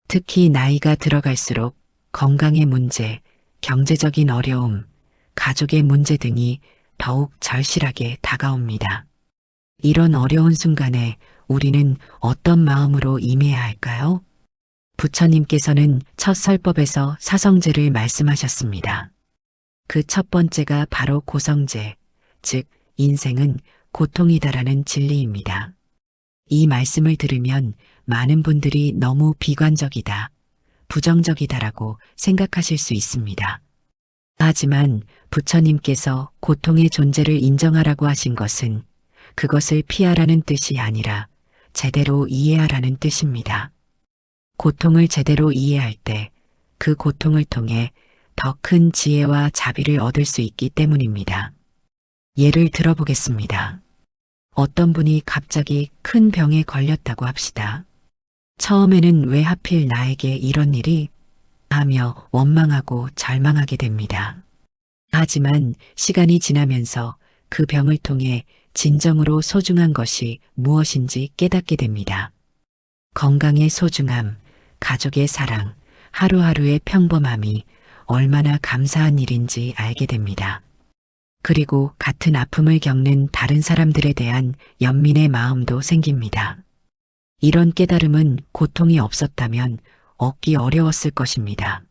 Speaker 1: 특히 나이가 들어갈수록 건강의 문제, 경제적인 어려움, 가족의 문제 등이 더욱 절실하게 다가옵니다. 이런 어려운 순간에 우리는 어떤 마음으로 임해야 할까요? 부처님께서는 첫 설법에서 사성제를 말씀하셨습니다. 그 첫 번째가 바로 고성제, 즉 인생은 고통이다라는 진리입니다. 이 말씀을 들으면 많은 분들이 너무 비관적이다, 부정적이다라고 생각하실 수 있습니다. 하지만 부처님께서 고통의 존재를 인정하라고 하신 것은 그것을 피하라는 뜻이 아니라 제대로 이해하라는 뜻입니다. 고통을 제대로 이해할 때 그 고통을 통해 더 큰 지혜와 자비를 얻을 수 있기 때문입니다. 예를 들어보겠습니다. 어떤 분이 갑자기 큰 병에 걸렸다고 합시다. 처음에는 왜 하필 나에게 이런 일이 하며 원망하고 절망하게 됩니다. 하지만 시간이 지나면서 그 병을 통해 진정으로 소중한 것이 무엇인지 깨닫게 됩니다. 건강의 소중함, 가족의 사랑, 하루하루의 평범함이 얼마나 감사한 일인지 알게 됩니다. 그리고 같은 아픔을 겪는 다른 사람들에 대한 연민의 마음도 생깁니다. 이런 깨달음은 고통이 없었다면 얻기 어려웠을 것입니다.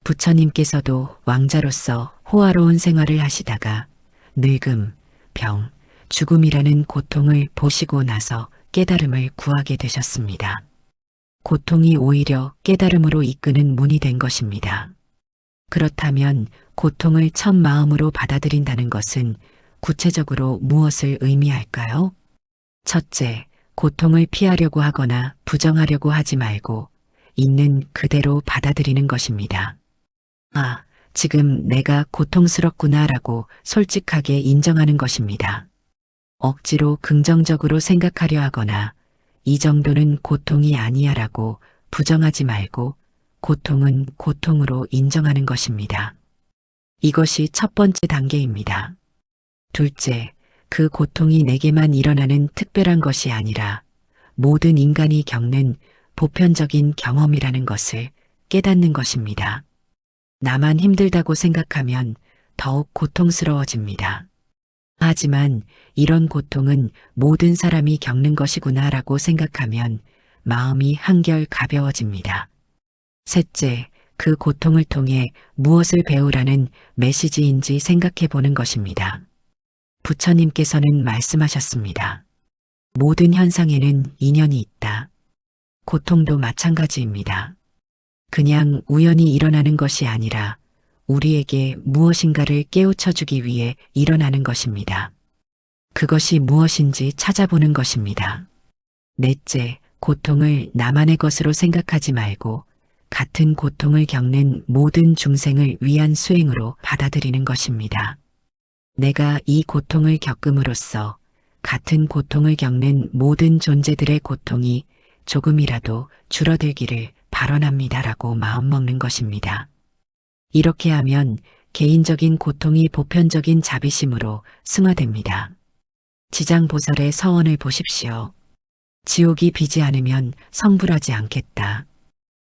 Speaker 1: 부처님께서도 왕자로서 호화로운 생활을 하시다가 늙음, 병, 죽음이라는 고통을 보시고 나서 깨달음을 구하게 되셨습니다. 고통이 오히려 깨달음으로 이끄는 문이 된 것입니다. 그렇다면 고통을 첫 마음으로 받아들인다는 것은 구체적으로 무엇을 의미할까요? 첫째, 고통을 피하려고 하거나 부정하려고 하지 말고 있는 그대로 받아들이는 것입니다. 아, 지금 내가 고통스럽구나라고 솔직하게 인정하는 것입니다. 억지로 긍정적으로 생각하려 하거나 이 정도는 고통이 아니야라고 부정하지 말고 고통은 고통으로 인정하는 것입니다. 이것이 첫 번째 단계입니다. 둘째, 그 고통이 내게만 일어나는 특별한 것이 아니라 모든 인간이 겪는 보편적인 경험이라는 것을 깨닫는 것입니다. 나만 힘들다고 생각하면 더욱 고통스러워집니다. 하지만 이런 고통은 모든 사람이 겪는 것이구나라고 생각하면 마음이 한결 가벼워집니다. 셋째, 그 고통을 통해 무엇을 배우라는 메시지인지 생각해 보는 것입니다. 부처님께서는 말씀하셨습니다. 모든 현상에는 인연이 있다. 고통도 마찬가지입니다. 그냥 우연히 일어나는 것이 아니라 우리에게 무엇인가를 깨우쳐주기 위해 일어나는 것입니다. 그것이 무엇인지 찾아보는 것입니다. 넷째, 고통을 나만의 것으로 생각하지 말고 같은 고통을 겪는 모든 중생을 위한 수행으로 받아들이는 것입니다. 내가 이 고통을 겪음으로써 같은 고통을 겪는 모든 존재들의 고통이 조금이라도 줄어들기를 발언합니다라고 마음먹는 것입니다. 이렇게 하면 개인적인 고통이 보편적인 자비심으로 승화됩니다. 지장보살의 서원을 보십시오. 지옥이 비지 않으면 성불하지 않겠다.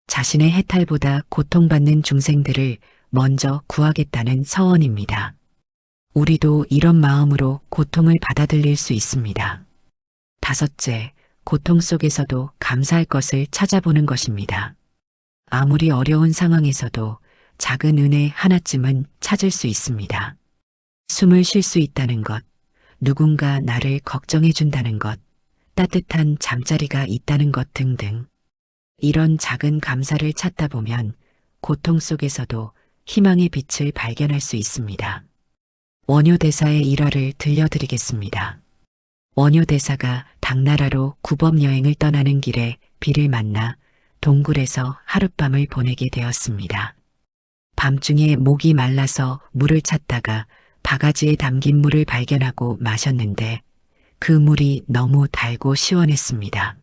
Speaker 1: 자신의 해탈보다 고통받는 중생들을 먼저 구하겠다는 서원입니다. 우리도 이런 마음으로 고통을 받아들일 수 있습니다. 다섯째, 고통 속에서도 감사할 것을 찾아보는 것입니다. 아무리 어려운 상황에서도 작은 은혜 하나쯤은 찾을 수 있습니다. 숨을 쉴 수 있다는 것, 누군가 나를 걱정해 준다는 것, 따뜻한 잠자리가 있다는 것 등등. 이런 작은 감사를 찾다 보면 고통 속에서도 희망의 빛을 발견할 수 있습니다. 원효대사의 일화를 들려드리겠습니다. 원효대사가 당나라로 구법여행을 떠나는 길에 비를 만나 동굴에서 하룻밤을 보내게 되었습니다. 밤중에 목이 말라서 물을 찾다가 바가지에 담긴 물을 발견하고 마셨는데 그 물이 너무 달고 시원했습니다.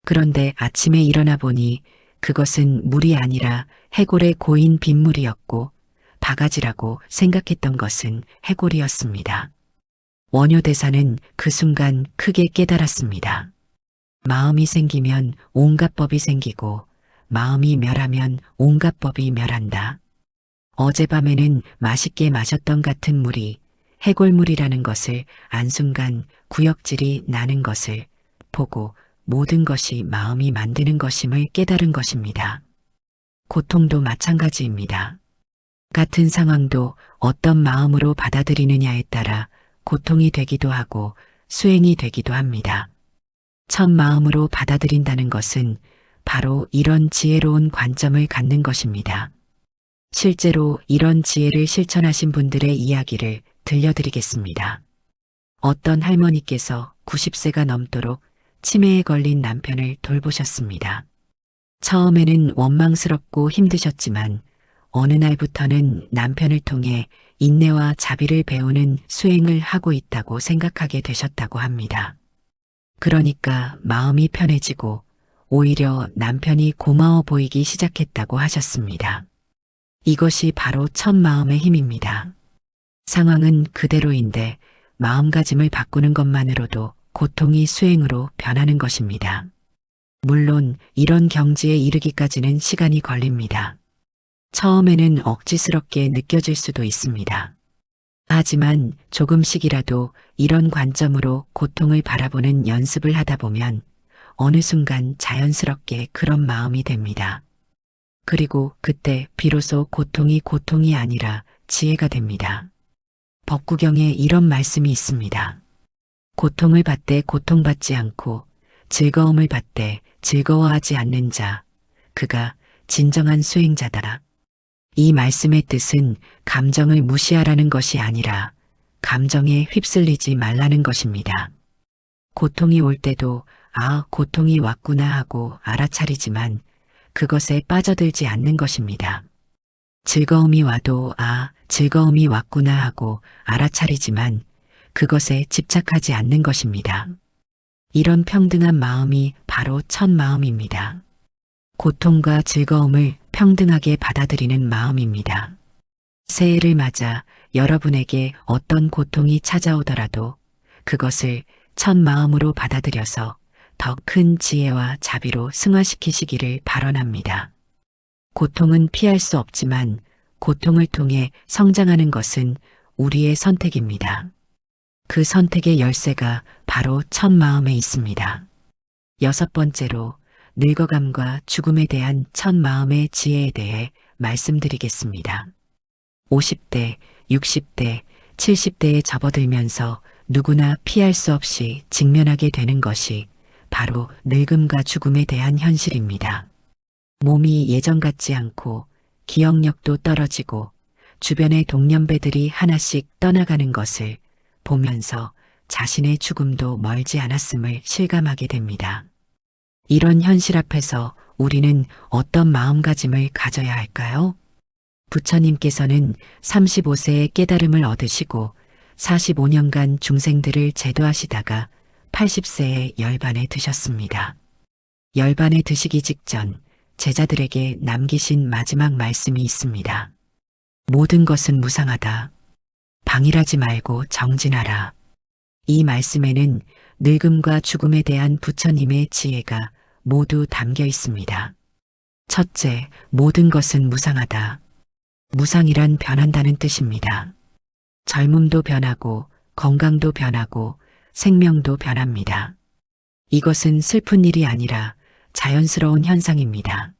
Speaker 1: 그런데 아침에 일어나 보니 그것은 물이 아니라 해골의 고인 빗물이었고 바가지라고 생각했던 것은 해골이었습니다. 원효대사는 그 순간 크게 깨달았습니다. 마음이 생기면 온갖 법이 생기고 마음이 멸하면 온갖 법이 멸한다. 어젯밤에는 맛있게 마셨던 같은 물이 해골물이라는 것을 안 순간 구역질이 나는 것을 보고 모든 것이 마음이 만드는 것임을 깨달은 것입니다. 고통도 마찬가지입니다. 같은 상황도 어떤 마음으로 받아들이느냐에 따라 고통이 되기도 하고 수행이 되기도 합니다. 첫 마음으로 받아들인다는 것은 바로 이런 지혜로운 관점을 갖는 것입니다. 실제로 이런 지혜를 실천하신 분들의 이야기를 들려드리겠습니다. 어떤 할머니께서 90세가 넘도록 치매에 걸린 남편을 돌보셨습니다. 처음에는 원망스럽고 힘드셨지만 어느 날부터는 남편을 통해 인내와 자비를 배우는 수행을 하고 있다고 생각하게 되셨다고 합니다. 그러니까 마음이 편해지고 오히려 남편이 고마워 보이기 시작했다고 하셨습니다. 이것이 바로 첫 마음의 힘입니다. 상황은 그대로인데 마음가짐을 바꾸는 것만으로도 고통이 수행으로 변하는 것입니다. 물론 이런 경지에 이르기까지는 시간이 걸립니다. 처음에는 억지스럽게 느껴질 수도 있습니다. 하지만 조금씩이라도 이런 관점으로 고통을 바라보는 연습을 하다 보면 어느 순간 자연스럽게 그런 마음이 됩니다. 그리고 그때 비로소 고통이 고통이 아니라 지혜가 됩니다. 법구경에 이런 말씀이 있습니다. 고통을 받되 고통받지 않고 즐거움을 받되 즐거워하지 않는 자, 그가 진정한 수행자다. 이 말씀의 뜻은 감정을 무시하라는 것이 아니라 감정에 휩쓸리지 말라는 것입니다. 고통이 올 때도 고통이 왔구나 하고 알아차리지만 그것에 빠져들지 않는 것입니다. 즐거움이 와도 즐거움이 왔구나 하고 알아차리지만 그것에 집착하지 않는 것입니다. 이런 평등한 마음이 바로 첫 마음입니다. 고통과 즐거움을 평등하게 받아들이는 마음입니다. 새해를 맞아 여러분에게 어떤 고통이 찾아오더라도 그것을 첫 마음으로 받아들여서 더 큰 지혜와 자비로 승화시키시기를 발언합니다. 고통은 피할 수 없지만 고통을 통해 성장하는 것은 우리의 선택입니다. 그 선택의 열쇠가 바로 첫 마음에 있습니다. 6번째로 늙어감과 죽음에 대한 첫 마음의 지혜에 대해 말씀드리겠습니다. 50대, 60대, 70대에 접어들면서 누구나 피할 수 없이 직면하게 되는 것이 바로 늙음과 죽음에 대한 현실입니다. 몸이 예전 같지 않고 기억력도 떨어지고 주변의 동년배들이 하나씩 떠나가는 것을 보면서 자신의 죽음도 멀지 않았음을 실감하게 됩니다. 이런 현실 앞에서 우리는 어떤 마음가짐을 가져야 할까요? 부처님께서는 35세에 깨달음을 얻으시고 45년간 중생들을 제도하시다가 80세에 열반에 드셨습니다. 열반에 드시기 직전 제자들에게 남기신 마지막 말씀이 있습니다. 모든 것은 무상하다. 방일하지 말고 정진하라. 이 말씀에는 늙음과 죽음에 대한 부처님의 지혜가 모두 담겨 있습니다. 첫째, 모든 것은 무상하다. 무상이란 변한다는 뜻입니다. 젊음도 변하고 건강도 변하고 생명도 변합니다. 이것은 슬픈 일이 아니라 자연스러운 현상입니다.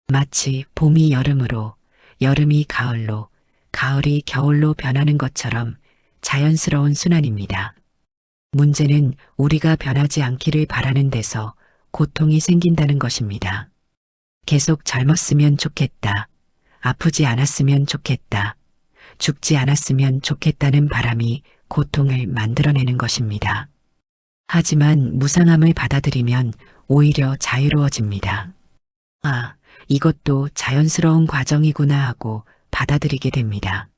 Speaker 1: 마치 봄이 여름으로, 여름이 가을로, 가을이 겨울로 변하는 것처럼 자연스러운 순환입니다. 문제는 우리가 변하지 않기를 바라는 데서 고통이 생긴다는 것입니다. 계속 젊었으면 좋겠다. 아프지 않았으면 좋겠다. 죽지 않았으면 좋겠다는 바람이 고통을 만들어내는 것입니다. 하지만 무상함을 받아들이면 오히려 자유로워집니다. 이것도 자연스러운 과정이구나 하고 받아들이게 됩니다.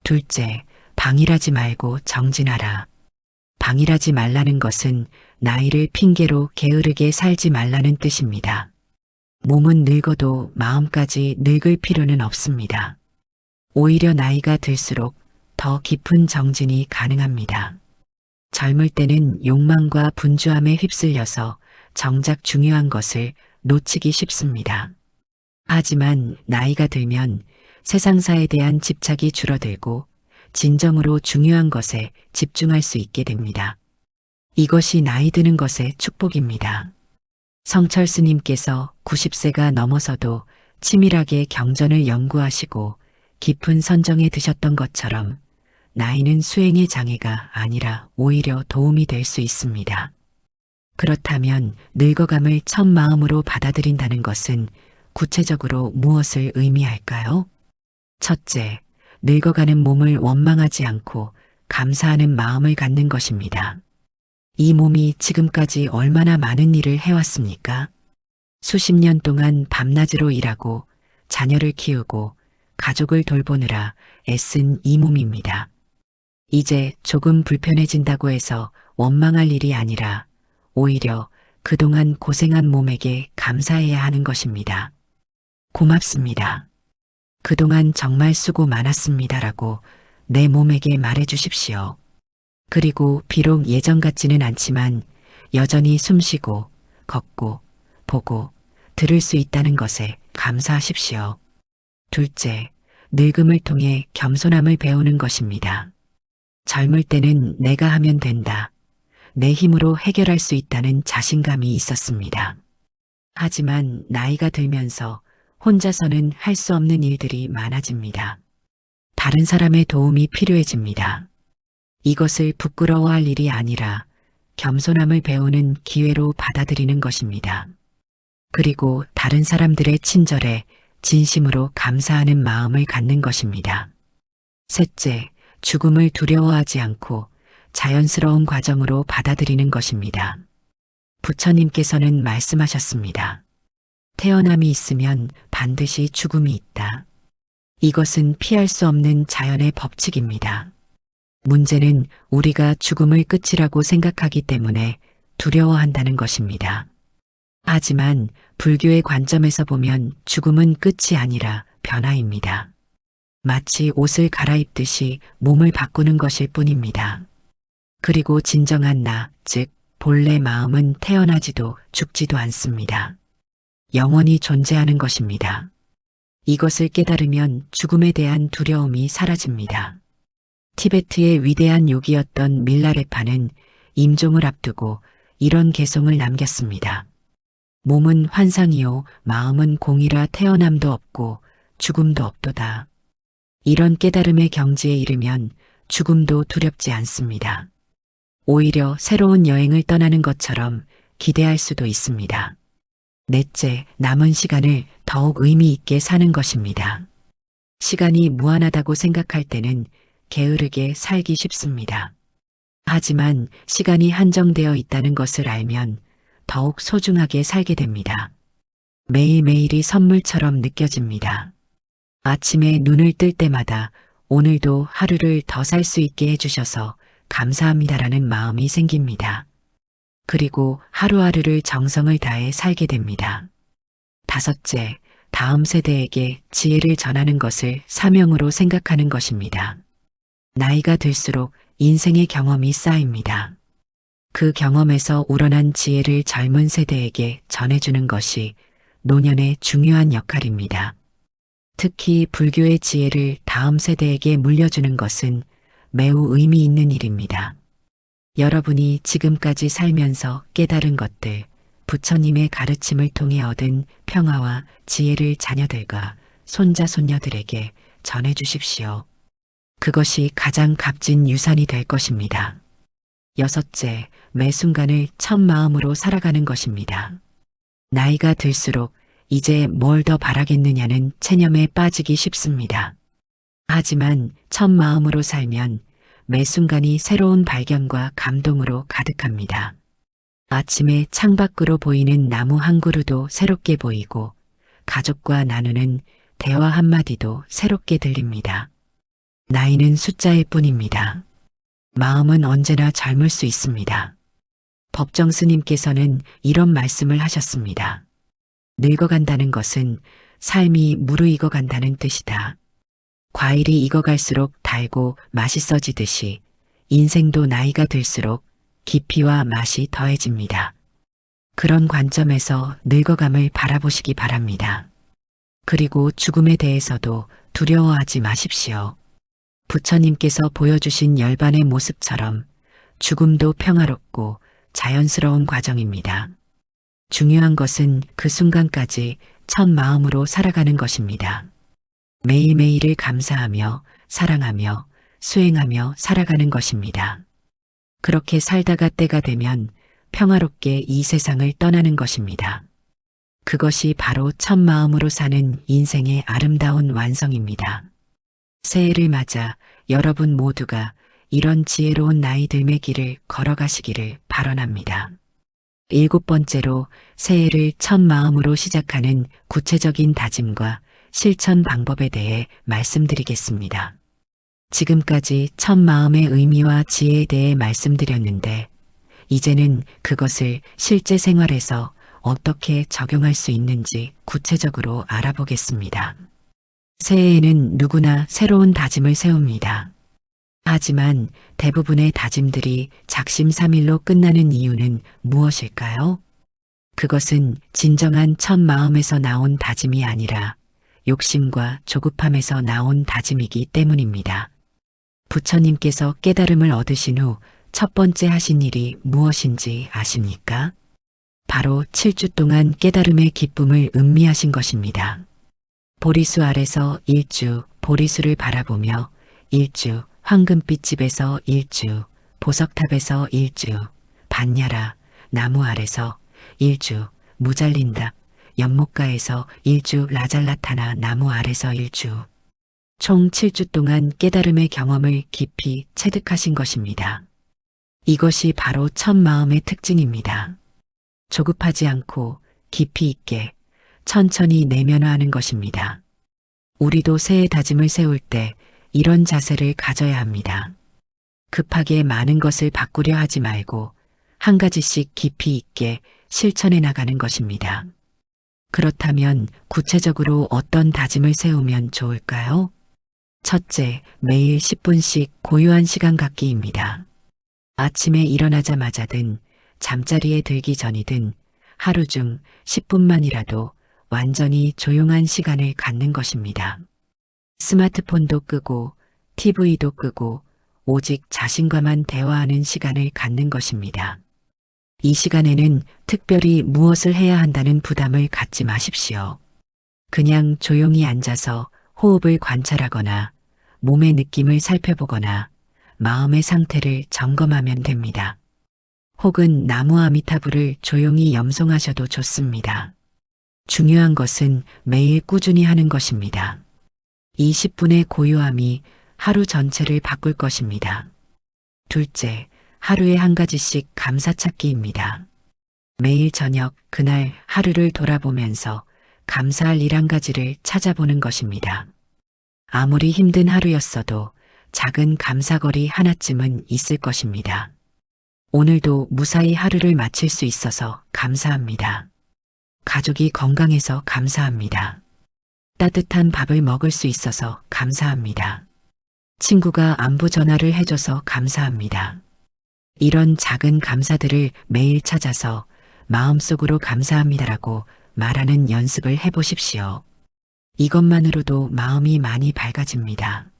Speaker 1: 둘째, 방일하지 말고 정진하라. 방일하지 말라는 것은 나이를 핑계로 게으르게 살지 말라는 뜻입니다. 몸은 늙어도 마음까지 늙을 필요는 없습니다. 오히려 나이가 들수록 더 깊은 정진이 가능합니다. 젊을 때는 욕망과 분주함에 휩쓸려서 정작 중요한 것을 놓치기 쉽습니다. 하지만 나이가 들면 세상사에 대한 집착이 줄어들고 진정으로 중요한 것에 집중할 수 있게 됩니다. 이것이 나이 드는 것의 축복입니다. 성철 스님께서 90세가 넘어서도 치밀하게 경전을 연구하시고 깊은 선정에 드셨던 것처럼 나이는 수행의 장애가 아니라 오히려 도움이 될 수 있습니다. 그렇다면 늙어감을 첫 마음으로 받아들인다는 것은 구체적으로 무엇을 의미할까요? 첫째, 늙어가는 몸을 원망하지 않고 감사하는 마음을 갖는 것입니다. 이 몸이 지금까지 얼마나 많은 일을 해왔습니까? 수십 년 동안 밤낮으로 일하고 자녀를 키우고 가족을 돌보느라 애쓴 이 몸입니다. 이제 조금 불편해진다고 해서 원망할 일이 아니라 오히려 그동안 고생한 몸에게 감사해야 하는 것입니다. 고맙습니다. 그동안 정말 수고 많았습니다라고 내 몸에게 말해 주십시오. 그리고 비록 예전 같지는 않지만 여전히 숨쉬고 걷고 보고 들을 수 있다는 것에 감사하십시오. 둘째, 늙음을 통해 겸손함을 배우는 것입니다. 젊을 때는 내가 하면 된다. 내 힘으로 해결할 수 있다는 자신감이 있었습니다. 하지만 나이가 들면서 혼자서는 할 수 없는 일들이 많아집니다. 다른 사람의 도움이 필요해집니다. 이것을 부끄러워할 일이 아니라 겸손함을 배우는 기회로 받아들이는 것입니다. 그리고 다른 사람들의 친절에 진심으로 감사하는 마음을 갖는 것입니다. 셋째, 죽음을 두려워하지 않고 자연스러운 과정으로 받아들이는 것입니다. 부처님께서는 말씀하셨습니다. 태어남이 있으면 반드시 죽음이 있다. 이것은 피할 수 없는 자연의 법칙입니다. 문제는 우리가 죽음을 끝이라고 생각하기 때문에 두려워한다는 것입니다. 하지만 불교의 관점에서 보면 죽음은 끝이 아니라 변화입니다. 마치 옷을 갈아입듯이 몸을 바꾸는 것일 뿐입니다. 그리고 진정한 나, 즉 본래 마음은 태어나지도 죽지도 않습니다. 영원히 존재하는 것입니다. 이것을 깨달으면 죽음에 대한 두려움이 사라집니다. 티베트의 위대한 요기였던 밀라레파는 임종을 앞두고 이런 개송을 남겼습니다. 몸은 환상이요 마음은 공이라 태어남도 없고 죽음도 없도다. 이런 깨달음의 경지에 이르면 죽음도 두렵지 않습니다. 오히려 새로운 여행을 떠나는 것처럼 기대할 수도 있습니다. 넷째, 남은 시간을 더욱 의미 있게 사는 것입니다. 시간이 무한하다고 생각할 때는 게으르게 살기 쉽습니다. 하지만 시간이 한정되어 있다는 것을 알면 더욱 소중하게 살게 됩니다. 매일매일이 선물처럼 느껴집니다. 아침에 눈을 뜰 때마다 오늘도 하루를 더 살 수 있게 해주셔서 감사합니다라는 마음이 생깁니다. 그리고 하루하루를 정성을 다해 살게 됩니다. 다섯째, 다음 세대에게 지혜를 전하는 것을 사명으로 생각하는 것입니다. 나이가 들수록 인생의 경험이 쌓입니다. 그 경험에서 우러난 지혜를 젊은 세대에게 전해주는 것이 노년의 중요한 역할입니다. 특히 불교의 지혜를 다음 세대에게 물려주는 것은 매우 의미 있는 일입니다. 여러분이 지금까지 살면서 깨달은 것들, 부처님의 가르침을 통해 얻은 평화와 지혜를 자녀들과 손자, 손녀들에게 전해주십시오. 그것이 가장 값진 유산이 될 것입니다. 여섯째, 매 순간을 첫 마음으로 살아가는 것입니다. 나이가 들수록 이제 뭘 더 바라겠느냐는 체념에 빠지기 쉽습니다. 하지만 첫 마음으로 살면 매 순간이 새로운 발견과 감동으로 가득합니다. 아침에 창밖으로 보이는 나무 한 그루도 새롭게 보이고 가족과 나누는 대화 한마디도 새롭게 들립니다. 나이는 숫자일 뿐입니다. 마음은 언제나 젊을 수 있습니다. 법정 스님께서는 이런 말씀을 하셨습니다. 늙어간다는 것은 삶이 무르익어 간다는 뜻이다. 과일이 익어갈수록 달고 맛있어지듯이 인생도 나이가 들수록 깊이와 맛이 더해집니다. 그런 관점에서 늙어감을 바라보시기 바랍니다. 그리고 죽음에 대해서도 두려워하지 마십시오. 부처님께서 보여주신 열반의 모습처럼 죽음도 평화롭고 자연스러운 과정입니다. 중요한 것은 그 순간까지 첫 마음으로 살아가는 것입니다. 매일매일을 감사하며 사랑하며 수행하며 살아가는 것입니다. 그렇게 살다가 때가 되면 평화롭게 이 세상을 떠나는 것입니다. 그것이 바로 첫 마음으로 사는 인생의 아름다운 완성입니다. 새해를 맞아 여러분 모두가 이런 지혜로운 나이 들매 길을 걸어가시기를 발언합니다. 7번째로 새해를 첫 마음으로 시작하는 구체적인 다짐과 실천 방법에 대해 말씀드리겠습니다. 지금까지 첫 마음의 의미와 지혜에 대해 말씀드렸는데 이제는 그것을 실제 생활에서 어떻게 적용할 수 있는지 구체적으로 알아보겠습니다. 새해에는 누구나 새로운 다짐을 세웁니다. 하지만 대부분의 다짐들이 작심삼일로 끝나는 이유는 무엇일까요? 그것은 진정한 첫 마음에서 나온 다짐이 아니라 욕심과 조급함에서 나온 다짐이기 때문입니다. 부처님께서 깨달음을 얻으신 후 첫 번째 하신 일이 무엇인지 아십니까? 바로 7주 동안 깨달음의 기쁨을 음미하신 것입니다. 보리수 아래서 1주 보리수를 바라보며 1주 황금빛 집에서 1주 보석탑에서 1주 반야라 나무 아래서 1주 무잘린다 연못가에서 1주 라잘라타나 나무 아래서 1주 총 7주 동안 깨달음의 경험을 깊이 체득하신 것입니다. 이것이 바로 첫 마음의 특징입니다. 조급하지 않고 깊이 있게 천천히 내면화하는 것입니다. 우리도 새해 다짐을 세울 때 이런 자세를 가져야 합니다. 급하게 많은 것을 바꾸려 하지 말고 한 가지씩 깊이 있게 실천해 나가는 것입니다. 그렇다면 구체적으로 어떤 다짐을 세우면 좋을까요? 첫째, 매일 10분씩 고요한 시간 갖기입니다. 아침에 일어나자마자든 잠자리에 들기 전이든 하루 중 10분만이라도 완전히 조용한 시간을 갖는 것입니다. 스마트폰도 끄고 TV도 끄고 오직 자신과만 대화하는 시간을 갖는 것입니다. 이 시간에는 특별히 무엇을 해야 한다는 부담을 갖지 마십시오. 그냥 조용히 앉아서 호흡을 관찰하거나 몸의 느낌을 살펴보거나 마음의 상태를 점검하면 됩니다. 혹은 나무 아미타불을 조용히 염송하셔도 좋습니다. 중요한 것은 매일 꾸준히 하는 것입니다. 20분의 고요함이 하루 전체를 바꿀 것입니다. 둘째, 하루에 한 가지씩 감사찾기입니다. 매일 저녁 그날 하루를 돌아보면서 감사할 일 한 가지를 찾아보는 것입니다. 아무리 힘든 하루였어도 작은 감사거리 하나쯤은 있을 것입니다. 오늘도 무사히 하루를 마칠 수 있어서 감사합니다. 가족이 건강해서 감사합니다. 따뜻한 밥을 먹을 수 있어서 감사합니다. 친구가 안부 전화를 해줘서 감사합니다. 이런 작은 감사들을 매일 찾아서 마음속으로 감사합니다라고 말하는 연습을 해보십시오. 이것만으로도 마음이 많이 밝아집니다.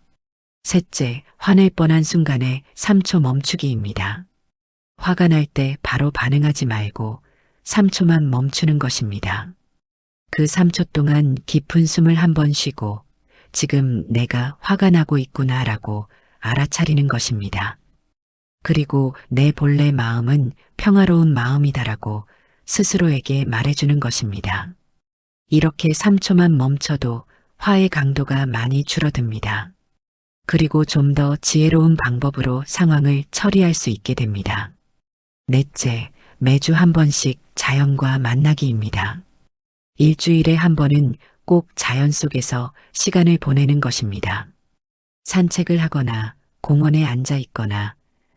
Speaker 1: 셋째, 화낼 뻔한 순간에 3초 멈추기입니다. 화가 날 때 바로 반응하지 말고 3초만 멈추는 것입니다. 그 3초 동안 깊은 숨을 한번 쉬고 지금 내가 화가 나고 있구나라고 알아차리는 것입니다. 그리고 내 본래 마음은 평화로운 마음이다라고 스스로에게 말해주는 것입니다. 이렇게 3초만 멈춰도 화의 강도가 많이 줄어듭니다. 그리고 좀 더 지혜로운 방법으로 상황을 처리할 수 있게 됩니다. 넷째, 매주 한 번씩 자연과 만나기입니다. 일주일에 한 번은 꼭 자연 속에서 시간을 보내는 것입니다. 산책을 하거나 공원에 앉아 있거나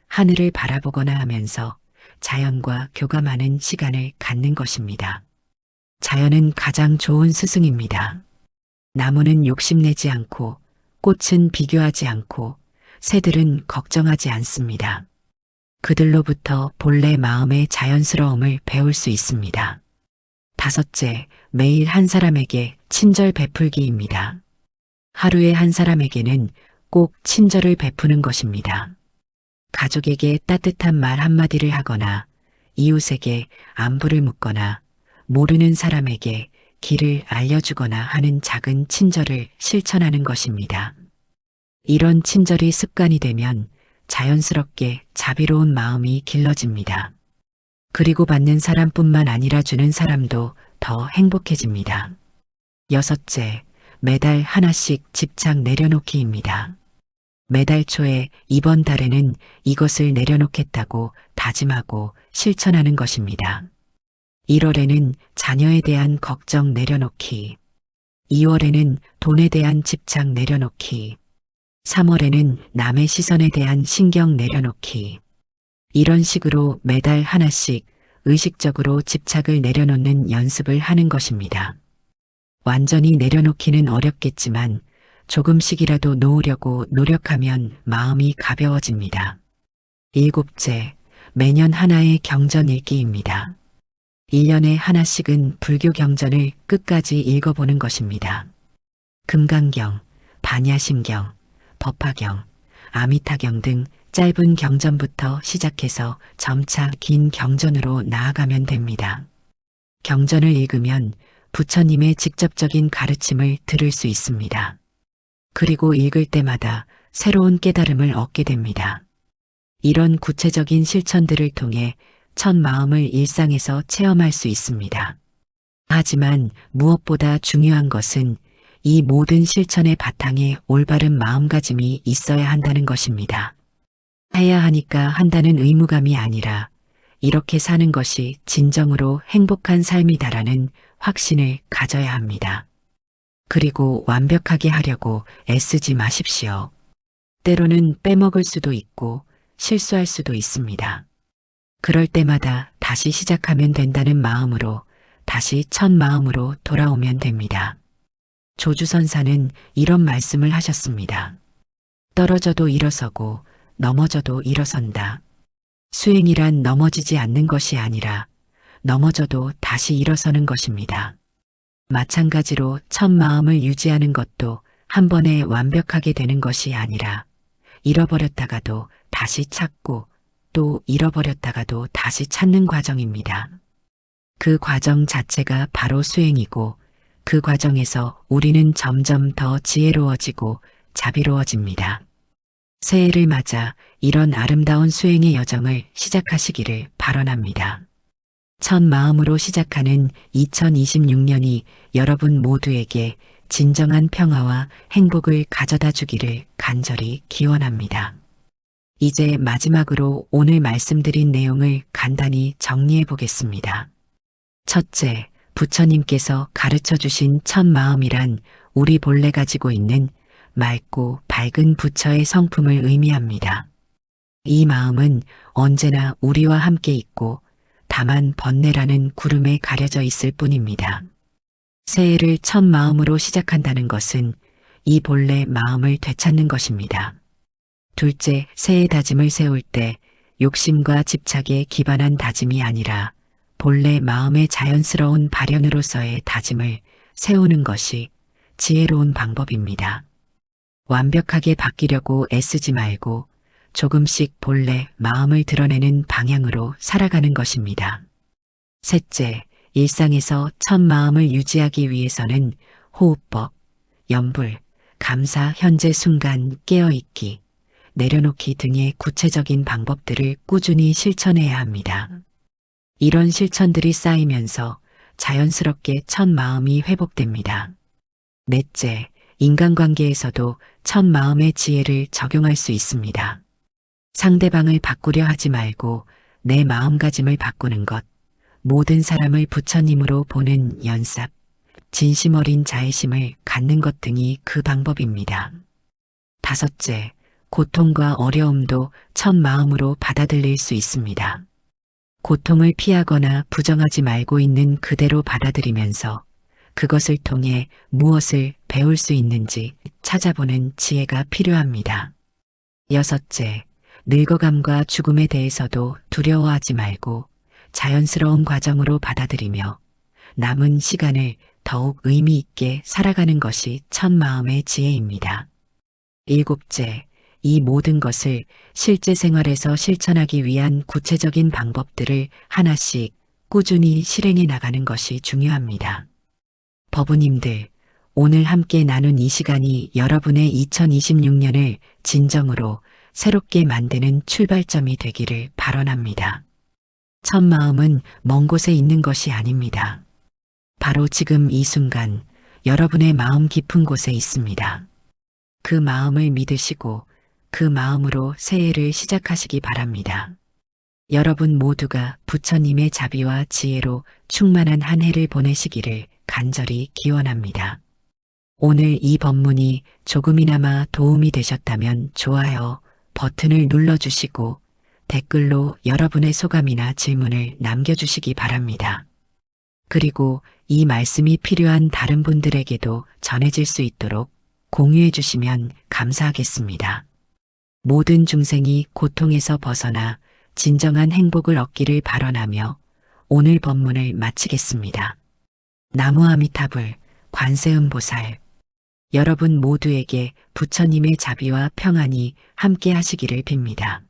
Speaker 1: 하늘을 바라보거나 하면서 자연과 교감하는 시간을 갖는 것입니다. 자연은 가장 좋은 스승입니다. 나무는 욕심내지 않고 꽃은 비교하지 않고 새들은 걱정하지 않습니다. 그들로부터 본래 마음의 자연스러움을 배울 수 있습니다. 다섯째, 매일 한 사람에게 친절 베풀기입니다. 하루에 한 사람에게는 꼭 친절을 베푸는 것입니다. 가족에게 따뜻한 말 한마디를 하거나 이웃에게 안부를 묻거나 모르는 사람에게 길을 알려주거나 하는 작은 친절을 실천하는 것입니다. 이런 친절이 습관이 되면 자연스럽게 자비로운 마음이 길러집니다. 그리고 받는 사람뿐만 아니라 주는 사람도 더 행복해집니다. 여섯째, 매달 하나씩 집착 내려놓기입니다. 매달 초에 이번 달에는 이것을 내려놓겠다고 다짐하고 실천하는 것입니다. 1월에는 자녀에 대한 걱정 내려놓기, 2월에는 돈에 대한 집착 내려놓기, 3월에는 남의 시선에 대한 신경 내려놓기. 이런 식으로 매달 하나씩 의식적으로 집착을 내려놓는 연습을 하는 것입니다. 완전히 내려놓기는 어렵겠지만 조금씩이라도 놓으려고 노력하면 마음이 가벼워집니다. 일곱째, 매년 하나의 경전 읽기입니다. 1년에 하나씩은 불교 경전을 끝까지 읽어보는 것입니다. 금강경, 반야심경, 법화경, 아미타경 등 짧은 경전부터 시작해서 점차 긴 경전으로 나아가면 됩니다. 경전을 읽으면 부처님의 직접적인 가르침을 들을 수 있습니다. 그리고 읽을 때마다 새로운 깨달음을 얻게 됩니다. 이런 구체적인 실천들을 통해 첫 마음을 일상에서 체험할 수 있습니다. 하지만 무엇보다 중요한 것은 이 모든 실천의 바탕에 올바른 마음가짐이 있어야 한다는 것입니다. 해야 하니까 한다는 의무감이 아니라 이렇게 사는 것이 진정으로 행복한 삶이다라는 확신을 가져야 합니다. 그리고 완벽하게 하려고 애쓰지 마십시오. 때로는 빼먹을 수도 있고 실수할 수도 있습니다. 그럴 때마다 다시 시작하면 된다는 마음으로 다시 첫 마음으로 돌아오면 됩니다. 조주선사는 이런 말씀을 하셨습니다. 떨어져도 일어서고 넘어져도 일어선다. 수행이란 넘어지지 않는 것이 아니라 넘어져도 다시 일어서는 것입니다. 마찬가지로 첫 마음을 유지하는 것도 한 번에 완벽하게 되는 것이 아니라 잃어버렸다가도 다시 찾고 또 잃어버렸다가도 다시 찾는 과정입니다. 그 과정 자체가 바로 수행이고 그 과정에서 우리는 점점 더 지혜로워지고 자비로워집니다. 새해를 맞아 이런 아름다운 수행의 여정을 시작하시기를 발언합니다. 첫 마음으로 시작하는 2026년이 여러분 모두에게 진정한 평화와 행복을 가져다 주기를 간절히 기원합니다. 이제 마지막으로 오늘 말씀드린 내용을 간단히 정리해 보겠습니다. 첫째, 부처님께서 가르쳐 주신 첫 마음이란 우리 본래 가지고 있는 맑고 밝은 부처의 성품을 의미합니다. 이 마음은 언제나 우리와 함께 있고 다만 번뇌라는 구름에 가려져 있을 뿐입니다. 새해를 첫 마음으로 시작한다는 것은 이 본래 마음을 되찾는 것입니다. 둘째, 새해 다짐을 세울 때 욕심과 집착에 기반한 다짐이 아니라 본래 마음의 자연스러운 발현으로서의 다짐을 세우는 것이 지혜로운 방법입니다. 완벽하게 바뀌려고 애쓰지 말고 조금씩 본래 마음을 드러내는 방향으로 살아가는 것입니다. 셋째, 일상에서 첫 마음을 유지하기 위해서는 호흡법, 염불, 감사, 현재 순간, 깨어있기, 내려놓기 등의 구체적인 방법들을 꾸준히 실천해야 합니다. 이런 실천들이 쌓이면서 자연스럽게 첫 마음이 회복됩니다. 넷째, 인간관계에서도 첫 마음의 지혜를 적용할 수 있습니다. 상대방을 바꾸려 하지 말고 내 마음가짐을 바꾸는 것, 모든 사람을 부처님으로 보는 연습, 진심 어린 자애심을 갖는 것 등이 그 방법입니다. 다섯째, 고통과 어려움도 첫 마음으로 받아들일 수 있습니다. 고통을 피하거나 부정하지 말고 있는 그대로 받아들이면서 그것을 통해 무엇을 배울 수 있는지 찾아보는 지혜가 필요합니다. 여섯째, 늙어감과 죽음에 대해서도 두려워하지 말고 자연스러운 과정으로 받아들이며 남은 시간을 더욱 의미 있게 살아가는 것이 첫 마음의 지혜입니다. 일곱째, 이 모든 것을 실제 생활에서 실천하기 위한 구체적인 방법들을 하나씩 꾸준히 실행해 나가는 것이 중요합니다. 법우님들, 오늘 함께 나눈 이 시간이 여러분의 2026년을 진정으로 새롭게 만드는 출발점이 되기를 발언합니다. 첫 마음은 먼 곳에 있는 것이 아닙니다. 바로 지금 이 순간 여러분의 마음 깊은 곳에 있습니다. 그 마음을 믿으시고 그 마음으로 새해를 시작하시기 바랍니다. 여러분 모두가 부처님의 자비와 지혜로 충만한 한 해를 보내시기를 간절히 기원합니다. 오늘 이 법문이 조금이나마 도움이 되셨다면 좋아요 버튼을 눌러주시고 댓글로 여러분의 소감이나 질문을 남겨주시기 바랍니다. 그리고 이 말씀이 필요한 다른 분들에게도 전해질 수 있도록 공유해 주시면 감사하겠습니다. 모든 중생이 고통에서 벗어나 진정한 행복을 얻기를 발언하며 오늘 법문을 마치겠습니다. 나무아미타불 관세음보살 여러분 모두에게 부처님의 자비와 평안이 함께 하시기를 빕니다.